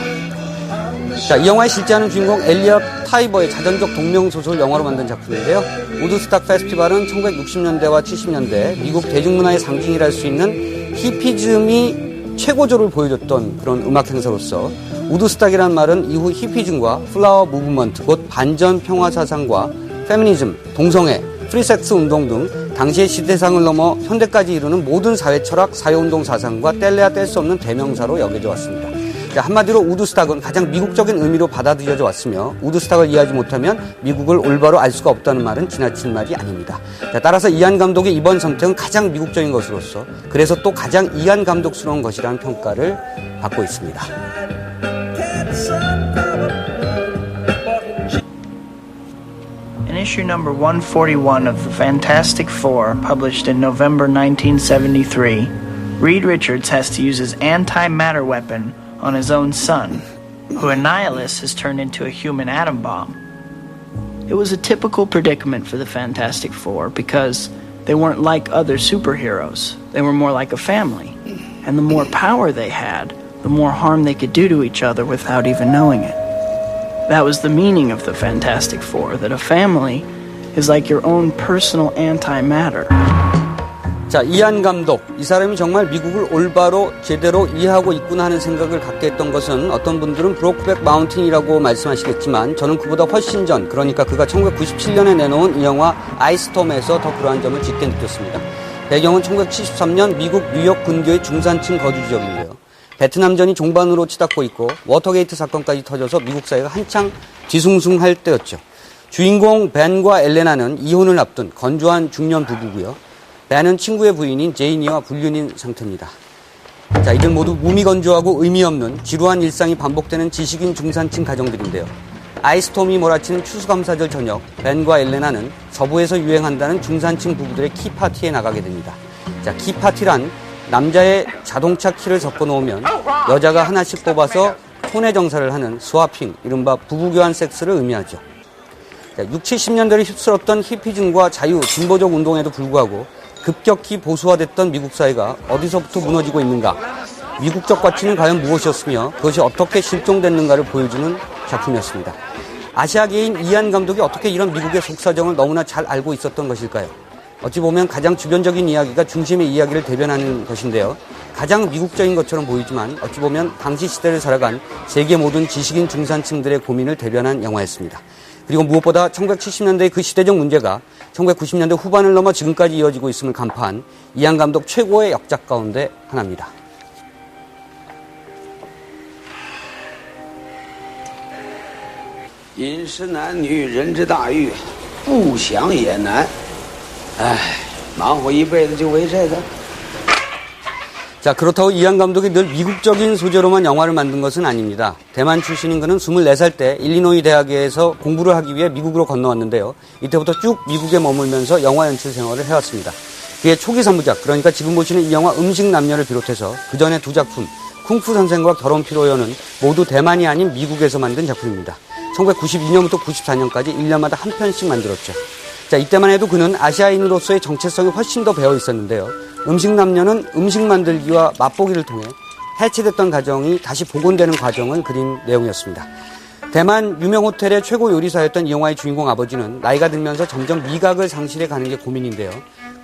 자, 이 영화에 실제하는 주인공 엘리엇 타이버의 자전적 동명소설 영화로 만든 작품인데요. 우드스탁 페스티벌은 1960년대와 70년대 미국 대중문화의 상징이라 할 수 있는 히피즘이 최고조를 보여줬던 그런 음악 행사로서 우드스탁이라는 말은 이후 히피즘과 플라워 무브먼트, 곧 반전 평화 사상과 페미니즘, 동성애, 프리섹스 운동 등 당시의 시대상을 넘어 현대까지 이루는 모든 사회 철학, 사회운동 사상과 뗄래야 뗄 수 없는 대명사로 여겨져 왔습니다. 자, 한마디로 우드스탁은 가장 미국적인 의미로 받아들여져 왔으며 우드스탁을 이해하지 못하면 미국을 올바로 알 수가 없다는 말은 지나친 말이 아닙니다. 자, 따라서 이안 감독의 이번 선택은 가장 미국적인 것으로서 그래서 또 가장 이안 감독스러운 것이라는 평가를 받고 있습니다. In issue number 141 of the Fantastic Four, published in November 1973, Reed Richards has to use his antimatter weapon on his own son, who Annihilus has turned into a human atom bomb. It was a typical predicament for the Fantastic Four because they weren't like other superheroes. They were more like a family. And the more power they had, the more harm they could do to each other without even knowing it. That was the meaning of the Fantastic Four, that a family is like your own personal antimatter. 자, 이안 감독, 이 사람이 정말 미국을 올바로 제대로 이해하고 있구나 하는 생각을 갖게 했던 것은 어떤 분들은 브로크백 마운틴이라고 말씀하시겠지만 저는 그보다 훨씬 전, 그러니까 그가 1997년에 내놓은 이 영화 아이스톰에서 더 그러한 점을 짙게 느꼈습니다. 배경은 1973년 미국 뉴욕 근교의 중산층 거주 지역인데요. 베트남전이 종반으로 치닫고 있고 워터게이트 사건까지 터져서 미국 사회가 한창 뒤숭숭할 때였죠. 주인공 벤과 엘레나는 이혼을 앞둔 건조한 중년 부부고요. 벤은 친구의 부인인 제이니와 불륜인 상태입니다. 자, 이들 모두 무미건조하고 의미 없는 지루한 일상이 반복되는 지식인 중산층 가정들인데요. 아이스톰이 몰아치는 추수감사절 저녁, 벤과 엘레나는 서부에서 유행한다는 중산층 부부들의 키파티에 나가게 됩니다. 자, 키파티란 남자의 자동차 키를 섞어 놓으면 여자가 하나씩 뽑아서 혼외 정사를 하는 스와핑, 이른바 부부교환 섹스를 의미하죠. 자, 60, 70년대를 휩쓸었던 히피즘과 자유, 진보적 운동에도 불구하고 급격히 보수화됐던 미국 사회가 어디서부터 무너지고 있는가, 미국적 가치는 과연 무엇이었으며 그것이 어떻게 실종됐는가를 보여주는 작품이었습니다. 아시아계인 이안 감독이 어떻게 이런 미국의 속사정을 너무나 잘 알고 있었던 것일까요? 어찌 보면 가장 주변적인 이야기가 중심의 이야기를 대변하는 것인데요. 가장 미국적인 것처럼 보이지만 어찌 보면 당시 시대를 살아간 세계 모든 지식인 중산층들의 고민을 대변한 영화였습니다. 그리고 무엇보다 1970년대의 그 시대적 문제가 1990년대 후반을 넘어 지금까지 이어지고 있음을 간파한 이안 감독 최고의 역작 가운데 하나입니다. 饮食男女，人之大欲，不想也难。唉，忙活一辈子就为这个。 자, 그렇다고 이안 감독이 늘 미국적인 소재로만 영화를 만든 것은 아닙니다. 대만 출신인 그는 24살 때 일리노이 대학에서 공부를 하기 위해 미국으로 건너왔는데요. 이때부터 쭉 미국에 머물면서 영화 연출 생활을 해왔습니다. 그의 초기 3부작, 그러니까 지금 보시는 이 영화 음식 남녀를 비롯해서 그 전에 두 작품, 쿵푸 선생과 결혼 피로연은 모두 대만이 아닌 미국에서 만든 작품입니다. 1992년부터 94년까지 1년마다 한 편씩 만들었죠. 자, 이때만 해도 그는 아시아인으로서의 정체성이 훨씬 더 배어 있었는데요. 음식 남녀는 음식 만들기와 맛보기를 통해 해체됐던 가정이 다시 복원되는 과정을 그린 내용이었습니다. 대만 유명 호텔의 최고 요리사였던 이 영화의 주인공 아버지는 나이가 들면서 점점 미각을 상실해 가는 게 고민인데요.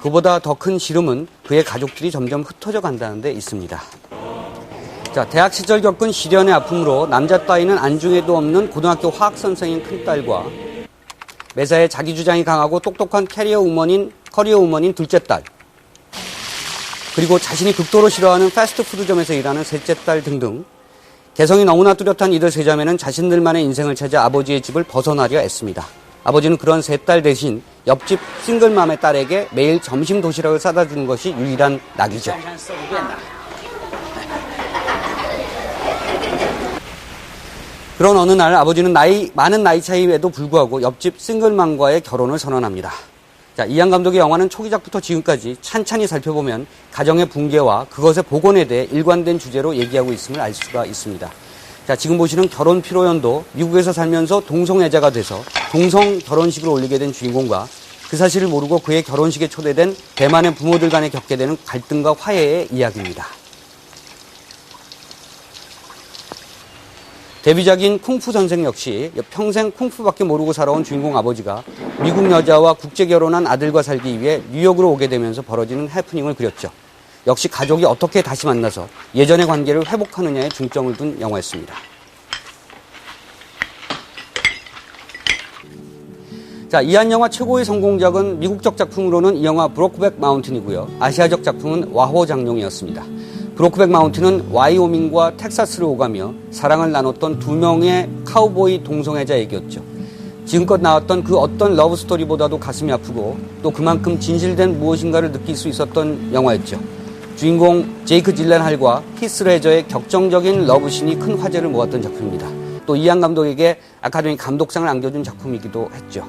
그보다 더 큰 시름은 그의 가족들이 점점 흩어져 간다는 데 있습니다. 자, 대학 시절 겪은 시련의 아픔으로 남자 따위는 안중에도 없는 고등학교 화학 선생인 큰딸과 매사에 자기 주장이 강하고 똑똑한 커리어 우먼인 둘째 딸, 그리고 자신이 극도로 싫어하는 패스트푸드점에서 일하는 셋째 딸 등등 개성이 너무나 뚜렷한 이들 세 자매는 자신들만의 인생을 찾아 아버지의 집을 벗어나려 애씁니다. 아버지는 그런 세 딸 대신 옆집 싱글맘의 딸에게 매일 점심 도시락을 싸다 주는 것이 유일한 낙이죠. 그런 어느 날 아버지는 많은 나이 차이에도 불구하고 옆집 싱글맘과의 결혼을 선언합니다. 자, 이안 감독의 영화는 초기작부터 지금까지 찬찬히 살펴보면 가정의 붕괴와 그것의 복원에 대해 일관된 주제로 얘기하고 있음을 알 수가 있습니다. 자, 지금 보시는 결혼 피로연도 미국에서 살면서 동성애자가 돼서 동성 결혼식을 올리게 된 주인공과 그 사실을 모르고 그의 결혼식에 초대된 대만의 부모들 간에 겪게 되는 갈등과 화해의 이야기입니다. 데뷔작인 쿵푸 선생 역시 평생 쿵푸밖에 모르고 살아온 주인공 아버지가 미국 여자와 국제 결혼한 아들과 살기 위해 뉴욕으로 오게 되면서 벌어지는 해프닝을 그렸죠. 역시 가족이 어떻게 다시 만나서 예전의 관계를 회복하느냐에 중점을 둔 영화였습니다. 자, 이안 영화 최고의 성공작은 미국적 작품으로는 이 영화 브로크백 마운틴이고요. 아시아적 작품은 와호 장룡이었습니다. 브로크백 마운틴은 와이오밍과 텍사스를 오가며 사랑을 나눴던 두 명의 카우보이 동성애자 얘기였죠. 지금껏 나왔던 그 어떤 러브스토리보다도 가슴이 아프고 또 그만큼 진실된 무엇인가를 느낄 수 있었던 영화였죠. 주인공 제이크 질렌할과 히스 레저의 격정적인 러브신이 큰 화제를 모았던 작품입니다. 또 이안 감독에게 아카데미 감독상을 안겨준 작품이기도 했죠.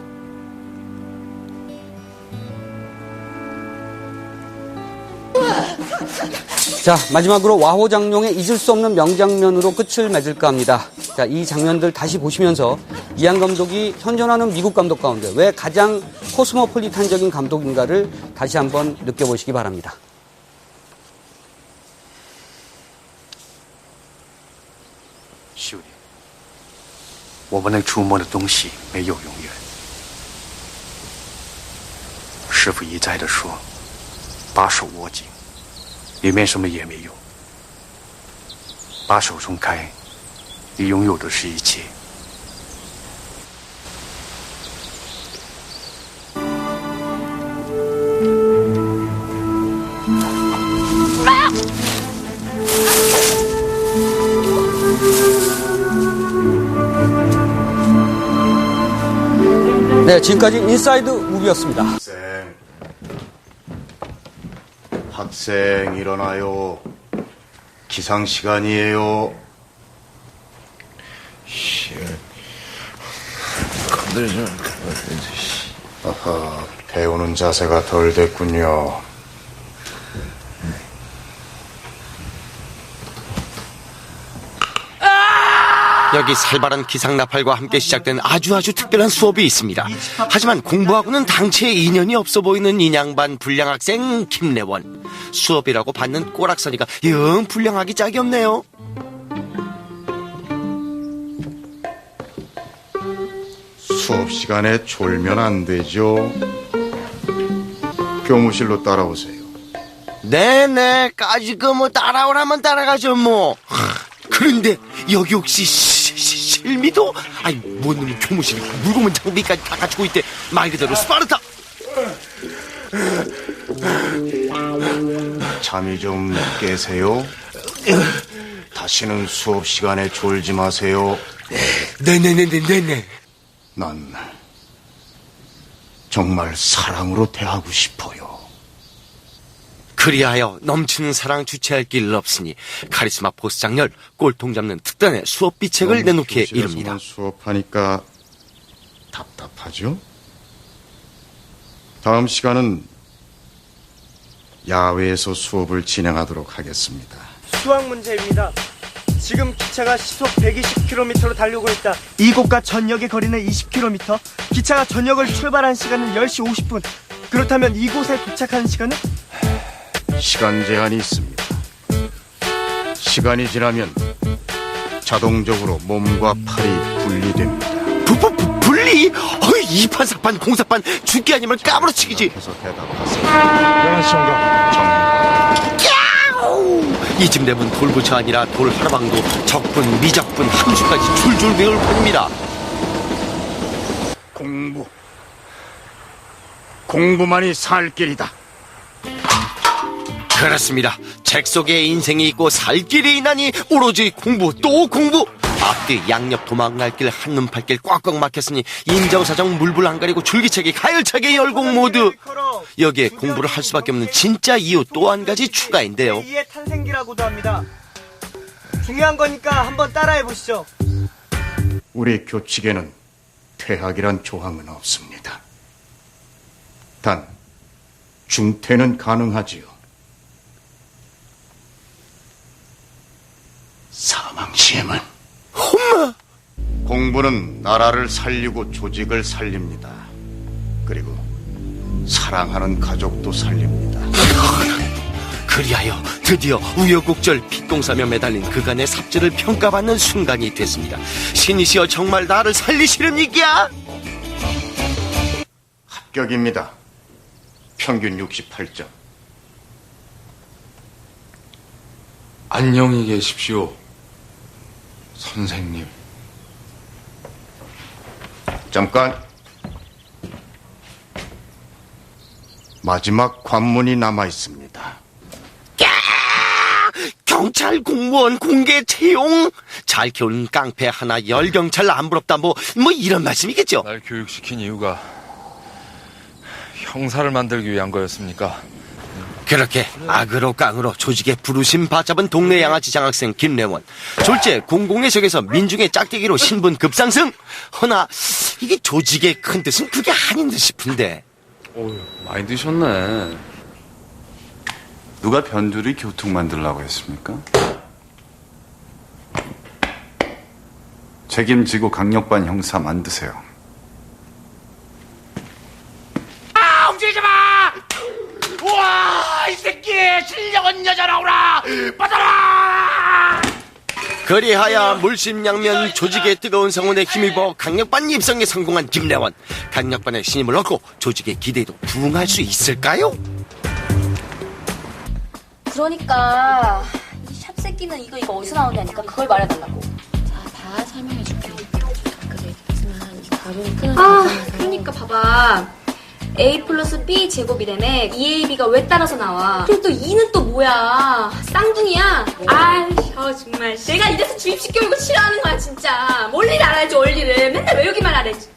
자, 마지막으로 와호 장룡의 잊을 수 없는 명장면으로 끝을 맺을까 합니다. 자, 이 장면들 다시 보시면서 이안 감독이 현존하는 미국 감독 가운데 왜 가장 코스모폴리탄적인 감독인가를 다시 한번 느껴보시기 바랍니다. 兄弟，我们能触摸的东西没有永远。师傅一再的说，把手握紧，里面什么也没有。把手松开，你拥有的是一切。 네, 지금까지 인사이드 무비였습니다. 학생 일어나요. 기상 시간이에요. 아하, 배우는 자세가 덜 됐군요. 여기 살벌한 기상나팔과 함께 시작된 아주 특별한 수업이 있습니다. 하지만 공부하고는 당최 인연이 없어 보이는 인양반 불량학생 김래원. 수업이라고 받는 꼬락서니가 영 불량하기 짝이 없네요. 수업 시간에 졸면 안 되죠. 교무실로 따라오세요. 네네, 까짓 거 따라오라면 따라가죠 뭐. 그런데 여기 혹시 실미도? 아니 뭔 놈이 교무실에 물고문 장비까지 다 갖추고 있대. 말 그대로 스파르타. 잠이 좀 깨세요. 다시는 수업 시간에 졸지 마세요. 네네네네네. 난 정말 사랑으로 대하고 싶어요. 그리하여 넘치는 사랑 주체할 길 없으니 카리스마 보스 장렬 꼴통 잡는 특단의 수업 비책을 내놓게 이릅니다. 수업하니까 답답하죠? 다음 시간은 야외에서 수업을 진행하도록 하겠습니다. 수학 문제입니다. 지금 기차가 시속 120km로 달리고 있다. 이곳과 전역의 거리는 20km. 기차가 전역을 출발한 시간은 10시 50분. 그렇다면 이곳에 도착하는 시간은? 시간 제한이 있습니다. 시간이 지나면 자동적으로 몸과 팔이 분리됩니다. 분리? 이판사판 공사판 죽기 아니면 까무러치기지. 그래서 대답하세요. 이쯤 되면 돌부처 아니라 돌하라방도 적분, 미적분, 함수까지 줄줄 외울 뿐입니다. 공부만이 살 길이다. 그렇습니다. 책 속에 인생이 있고 살 길이 있나니 오로지 공부 또 공부. 앞뒤 양옆 도망갈 길 한눈 팔 길 꽉꽉 막혔으니 인정사정 물불 안 가리고 줄기차게 가열차게 열공 모두. 여기에 공부를 할 수밖에 없는 진짜 이유 또 한 가지 추가인데요. 제2의 탄생기라고도 합니다. 중요한 거니까 한번 따라해 보시죠. 우리 교칙에는 퇴학이란 조항은 없습니다. 단 중퇴는 가능하지요. 사망 시에만. 험마! 공부는 나라를 살리고 조직을 살립니다. 그리고 사랑하는 가족도 살립니다. 그리하여 드디어 우여곡절 핏공사며 매달린 그간의 삽질을 평가받는 순간이 됐습니다. 신이시여 정말 나를 살리시렵니까? 합격입니다. 평균 68점. 안녕히 계십시오, 선생님. 잠깐. 마지막 관문이 남아 있습니다. 경찰 공무원 공개 채용? 잘 키운 깡패 하나 열 경찰 안 부럽다 뭐 이런 말씀이겠죠? 날 교육시킨 이유가 형사를 만들기 위한 거였습니까? 그렇게 악으로 깡으로 조직의 부르심 받잡은 동네 양아치 장학생 김래원. 졸제 공공의 적에서 민중의 짝대기로 신분 급상승. 허나 이게 조직의 큰 뜻은 그게 아닌 듯 싶은데. 많이 드셨네. 누가 변두리 교통 만들라고 했습니까? 책임지고 강력반 형사 만드세요. 움직이지 마! 우와, 이 새끼 실력은 여자라오라! 받아라! 그리하여 물심양면 조직의 뜨거운 성원에 힘입어 강력반 입성에 성공한 김래원. 강력반의 신임을 얻고 조직의 기대에도 부응할 수 있을까요? 그러니까 이 샵새끼는 이거 어디서 나오냐니까 그걸 말해달라고. 자, 다 설명해줄게. 그러니까 봐봐. A 플러스 B 제곱이라며 2AB가 왜 따라서 나와? 그리고 또 2는 또 뭐야? 쌍둥이야? 정말 내가 이래서 주입식 교육을 싫어하는 거야 진짜. 원리를 알아야지 원리를. 맨날 외우기만 하래지.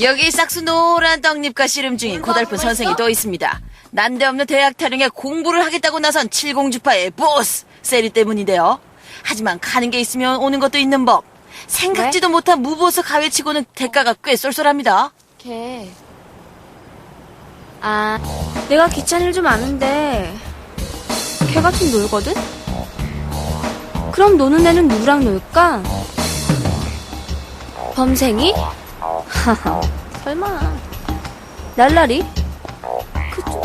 여기 싹수 노란 떡잎과 씨름 중인 고달픈 선생이 또 있습니다. 난데없는 대학 타령에 공부를 하겠다고 나선 칠공주파의 보스 세리 때문인데요. 하지만 가는 게 있으면 오는 것도 있는 법. 생각지도 못한 무보수 가외치고는 대가가 꽤 쏠쏠합니다. 걔. 내가 귀찮을 좀 아는데 걔가 좀 놀거든? 그럼 노는 애는 누구랑 놀까? 범생이? 하하, 설마 날라리? 그쪽.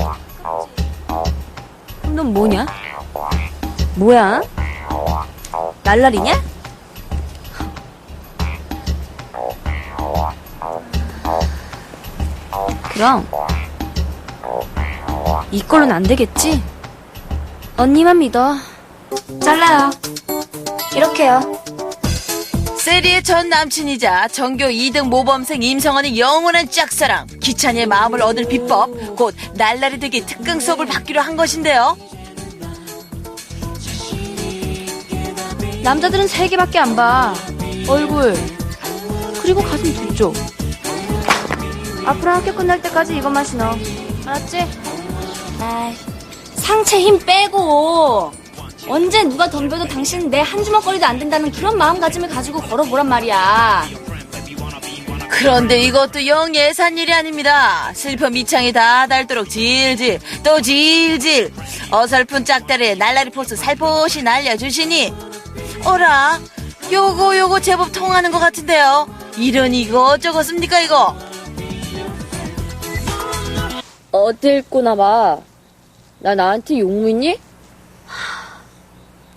그럼 넌 뭐냐? 뭐야? 날라리냐? 그럼 이걸로는 안 되겠지? 언니만 믿어. 잘라요. 이렇게요. 세리의 전 남친이자 전교 2등 모범생 임성원의 영원한 짝사랑 기찬이의 마음을 얻을 비법, 곧 날라리 되기 특강 수업을 받기로 한 것인데요. 남자들은 3개밖에 안 봐. 얼굴 그리고 가슴 두 쪽. 앞으로 학교 끝날 때까지 이것만 신어. 알았지? 상체 힘 빼고 언제 누가 덤벼도 당신은 내 한 주먹거리도 안 된다는 그런 마음가짐을 가지고 걸어보란 말이야. 그런데 이것도 영 예산 일이 아닙니다. 슬퍼 밑창이 다 닳도록 질질 또 질질 어설픈 짝다리에 날라리 포스 살포시 날려주시니 어라 요거 제법 통하는 것 같은데요. 이런 이거 어쩌겠습니까 이거. 어딜 꼬나 봐. 나 나한테 욕 묻니?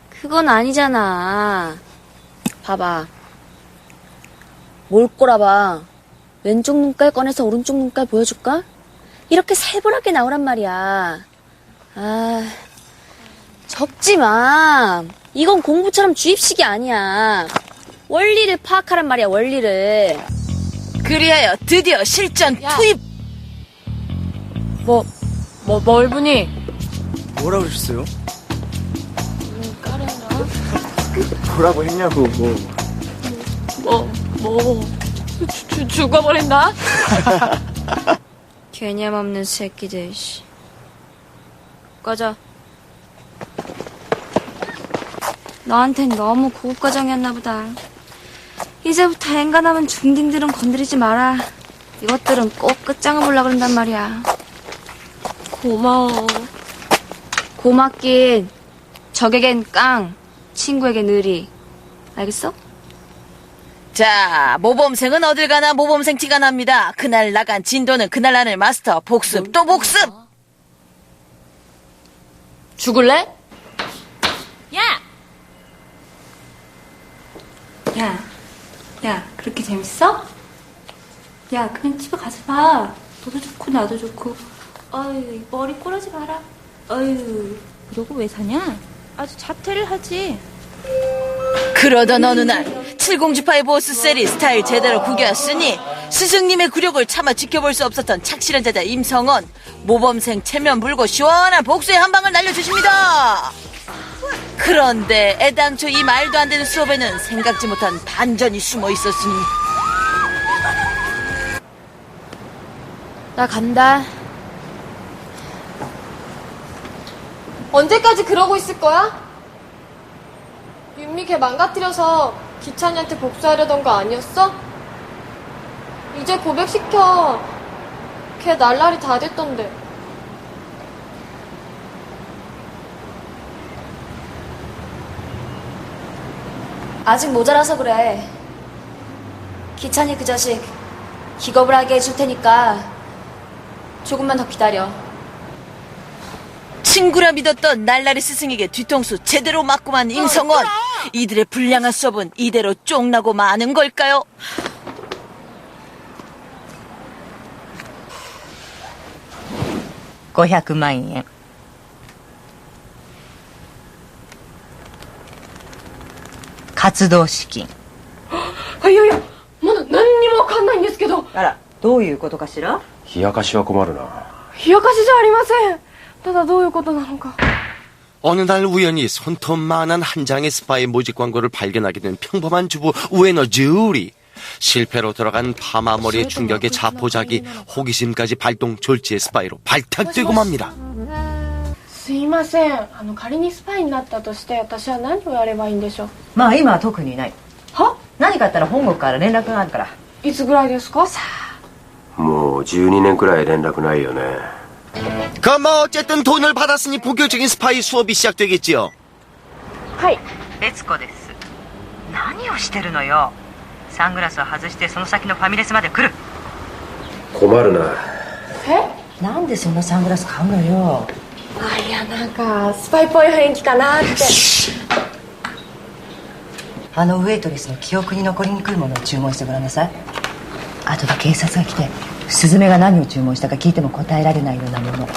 그건 아니잖아. 봐봐. 뭘 꼬라봐. 왼쪽 눈깔 꺼내서 오른쪽 눈깔 보여줄까? 이렇게 살벌하게 나오란 말이야. 아, 적지 마. 이건 공부처럼 주입식이 아니야. 원리를 파악하란 말이야, 원리를. 그리하여 드디어 실전 투입. 뭘 보니? 뭐라 그러셨어요? 뭐라고 했냐고, 죽어버린다? 개념 없는 새끼들, 씨. 꺼져. 너한텐 너무 고급 과정이었나 보다. 이제부터 엔간하면 중딩들은 건드리지 마라. 이것들은 꼭 끝장을 보려고 그런단 말이야. 고마워. 고맙긴. 적에겐 깡, 친구에겐 의리. 알겠어? 자, 모범생은 어딜 가나 모범생 티가 납니다. 그날 나간 진도는 그날 나는 마스터. 복습 또 복습. 죽을래? 야, 그렇게 재밌어? 야, 그냥 집에 가서 봐. 너도 좋고 나도 좋고. 어휴, 머리 꼬라지 마라. 어휴, 그러고 왜 사냐? 아주 자퇴를 하지. 그러던 어느 날 칠공주파의 보스 셀이 스타일 제대로 구겼으니 스승님의 굴욕을 차마 지켜볼 수 없었던 착실한 자자 임성원. 모범생 체면 불고 시원한 복수의 한 방을 날려주십니다. 그런데 애당초 이 말도 안 되는 수업에는 생각지 못한 반전이 숨어 있었으니. 나 간다. 언제까지 그러고 있을 거야? 윤미 걔 망가뜨려서 기찬이한테 복수하려던 거 아니었어? 이제 고백시켜. 걔 날라리 다 됐던데. 아직 모자라서 그래. 기찬이 그 자식 기겁을 하게 해줄 테니까 조금만 더 기다려. 친구라 믿었던 날라리 스승에게 뒤통수 제대로 맞고만 임성원. 이들의 불량한 수업은 이대로 쫑나고 마는 걸까요? $500万活動資金。いやいや、まだ何にもわかんないんですけど。あら、どういうことかしら？冷やかしは困るな。冷やかしじゃありません。ただどういうことなのか。 어느 날 우연히 손톱만한 한 장의 스파이 모집 광고를 발견하게 된 평범한 주부 우에노 주리. 실패로 돌아간 파마머리의 충격에 자포자기 호기심까지 발동 졸지의 스파이로 발탁되고 맙니다. すいません。仮にスパイになったとして私は何をやればいいんでしょう。まあ今は特にない。は？何かあったら本国から連絡があるから。いつぐらいですか？さあ。もう12年くらい連絡ないよね。 어쨌든 돈을 받았으니 본격적인 스파이 수업이 시작되겠지요. はい。悦子です。何をしてるのよ。サングラスを外してその先のファミレスまで来る。困るな。え？なんでそんなサングラス買うのよ。いや、なんかスパイっぽい雰囲気かなって。あのウェイトレスの記憶に残りにくいものを注文してごらんなさい。後で警察が来てスズメが何を注文したか聞いても答えられないようなもの。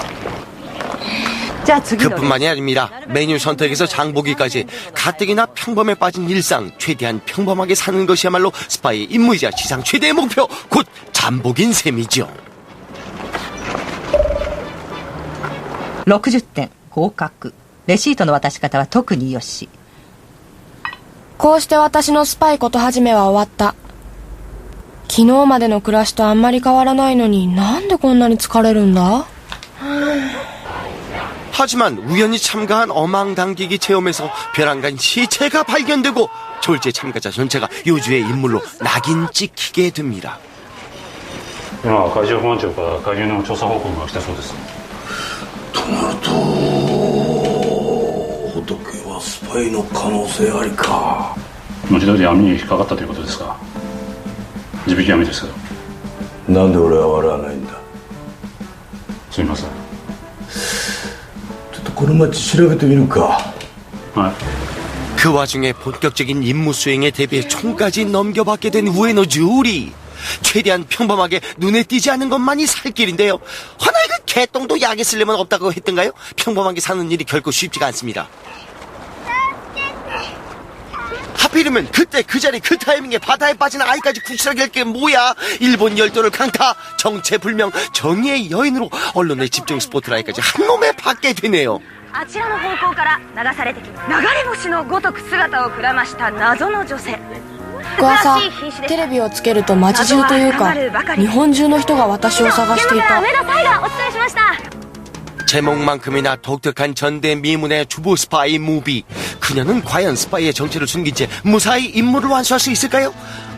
그뿐만이 아닙니다. 메뉴 선택에서 장보기까지 가뜩이나 평범에 빠진 일상, 최대한 평범하게 사는 것이야말로 스파이의 임무이자 지상 최대의 목표, 곧 잠복인 셈이죠. 60点合格。レシートの渡し方は特によし。こうして私のスパイこと始めは終わった。昨日までの暮らしとあんまり変わらないのになんでこんなに疲れるんだ？ 하지만 우연히 참가한 어망당기기 체험에서 벼랑간 시체가 발견되고 졸지의 참가자 전체가 요주의 인물로 낙인 찍히게 됩니다. 今海上保安庁から加入の調査報告が来たそうです。となると仏はスパイの可能性ありか。文字通り網に引っかかったということですが、地引き網ですけど。なんで俺は笑わないんだ。すみません。ちょっとこの町調べてみるか。はい。 그 와중에 본격적인 임무 수행에 대비해 총까지 넘겨받게 된 우에노 주리. 최대한 평범하게 눈에 띄지 않는 것만이 살 길인데요. 허나 이거 개똥도 약에 쓸려면 없다고 했던가요? 평범하게 사는 일이 결코 쉽지가 않습니다. 하필이면 그때 그 자리 그 타이밍에 바다에 빠진 아이까지 구출하게 할 게 뭐야. 일본 열도를 강타, 정체불명 정의의 여인으로 언론의 집중 스포트라이트까지 한 몸에 받게 되네요. あちらの方向から流されてきます。流れ星のごとく姿をくらました謎の女性。翌朝テレビをつけると街中というか日本中の人が私を探していた。 梅田サイがお伝えしました。 제목만큼이나 독특한 전대미문의 주부 스파이 무비. 그녀는 과연 스파이의 정체를 숨긴 채 무사히 임무를 완수할 수 있을까요?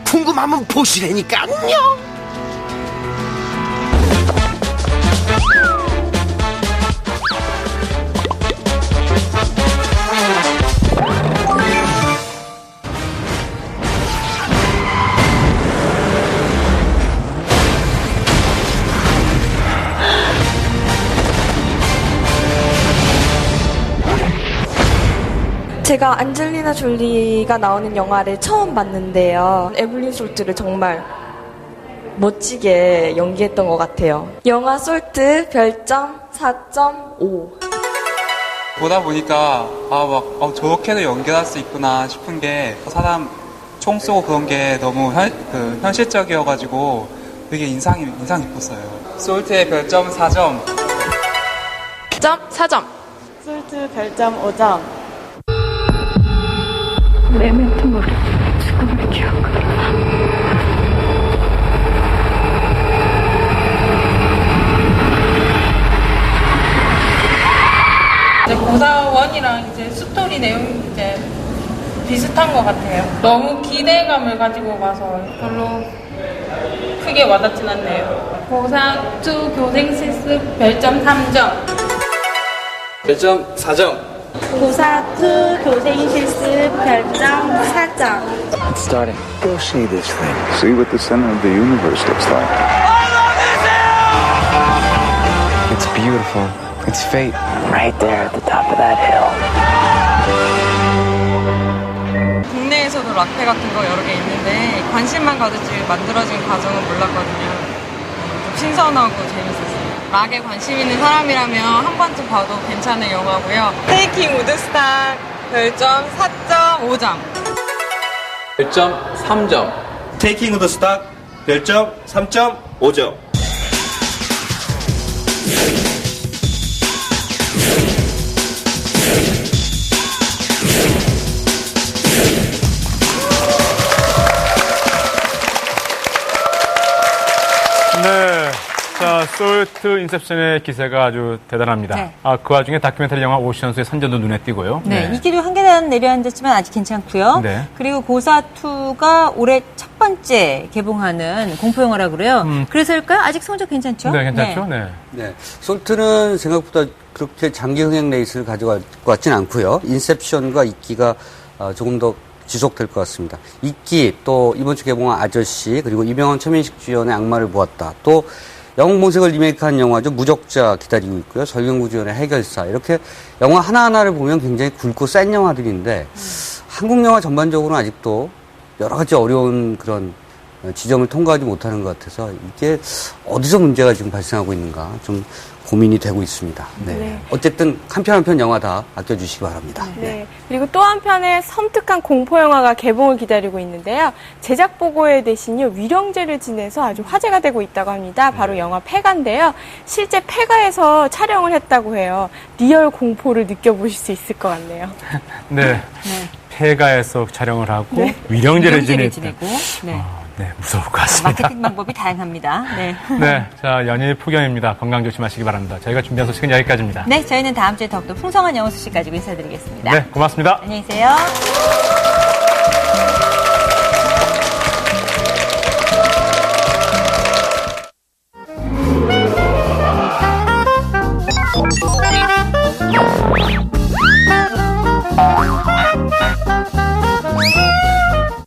궁금하면 보시라니까요. 제가 안젤리나 졸리가 나오는 영화를 처음 봤는데요. 에블린 솔트를 정말 멋지게 연기했던 것 같아요. 영화 솔트 별점 4.5. 보다 보니까 저렇게도 연기할 수 있구나 싶은 게 사람 총 쏘고 그런 게 너무 현실적이어가지고 되게 인상 깊었어요. 솔트의 별점 4점. 4점. 솔트 별점 5점. 메멘토 모르 죽음을 기억하라. 이제 고사 1이랑 이제 스토리 내용이 이제 비슷한 것 같아요. 너무 기대감을 가지고 가서 별로 크게 와닿진 않네요. 고사 2 교생 실습 별점 3점. 별점 4점. 고사 2 교생 실습 별점 4점. It's starting. Go see this thing. See what the center of the universe looks like. It's beautiful. It's fate. Right there at the top of that hill. 국내에서도 라떼 같은 거 여러 개 있는데 관심만 가졌지 만들어진 과정은 몰랐거든요. 좀 신선하고 재밌었어요. 락에 관심 있는 사람이라면 한 번쯤 봐도 괜찮은 영화고요. 테이킹 우드스탁 별점 4.5점. 별점 3점. 테이킹 우드스탁 별점 3.5점. 네. 자, 솔트 인셉션의 기세가 아주 대단합니다. 네. 그 와중에 다큐멘터리 영화 오션스의 선전도 눈에 띄고요. 네, 이 길이 한 계단 내려앉았지만 아직 괜찮고요. 네. 그리고 고사2가 올해 첫 번째 개봉하는 공포영화라고 그래요. 그래서일까요? 아직 성적 괜찮죠? 네, 괜찮죠? 네. 네. 솔트는 생각보다 그렇게 장기 흥행 레이스를 가져갈 것 같진 않고요. 인셉션과 이끼가 조금 더 지속될 것 같습니다. 이끼, 또 이번 주 개봉한 아저씨, 그리고 이병헌 최민식 주연의 악마를 보았다. 또 영웅본색을 리메이크한 영화죠. 무적자 기다리고 있고요. 설경구 주연의 해결사. 이렇게 영화 하나하나를 보면 굉장히 굵고 센 영화들인데 한국 영화 전반적으로는 아직도 여러 가지 어려운 그런 지점을 통과하지 못하는 것 같아서 이게 어디서 문제가 지금 발생하고 있는가 좀 고민이 되고 있습니다. 네. 네. 어쨌든 한 편 한 편 영화 다 아껴주시기 바랍니다. 네. 그리고 또 한편의 섬뜩한 공포영화가 개봉을 기다리고 있는데요. 제작 보고에 대신요 위령제를 지내서 아주 화제가 되고 있다고 합니다. 바로 영화 폐가인데요. 실제 폐가에서 촬영을 했다고 해요. 리얼 공포를 느껴보실 수 있을 것 같네요. 네. 폐가에서 촬영을 하고 위령제를 지내고 네, 무서울 것 같습니다. 마케팅 방법이 다양합니다. 네. 네, 자, 연일 폭염입니다. 건강 조심하시기 바랍니다. 저희가 준비한 소식은 여기까지입니다. 네, 저희는 다음 주에 더욱더 풍성한 영화 소식 가지고 인사드리겠습니다. 네, 고맙습니다. 안녕히 계세요.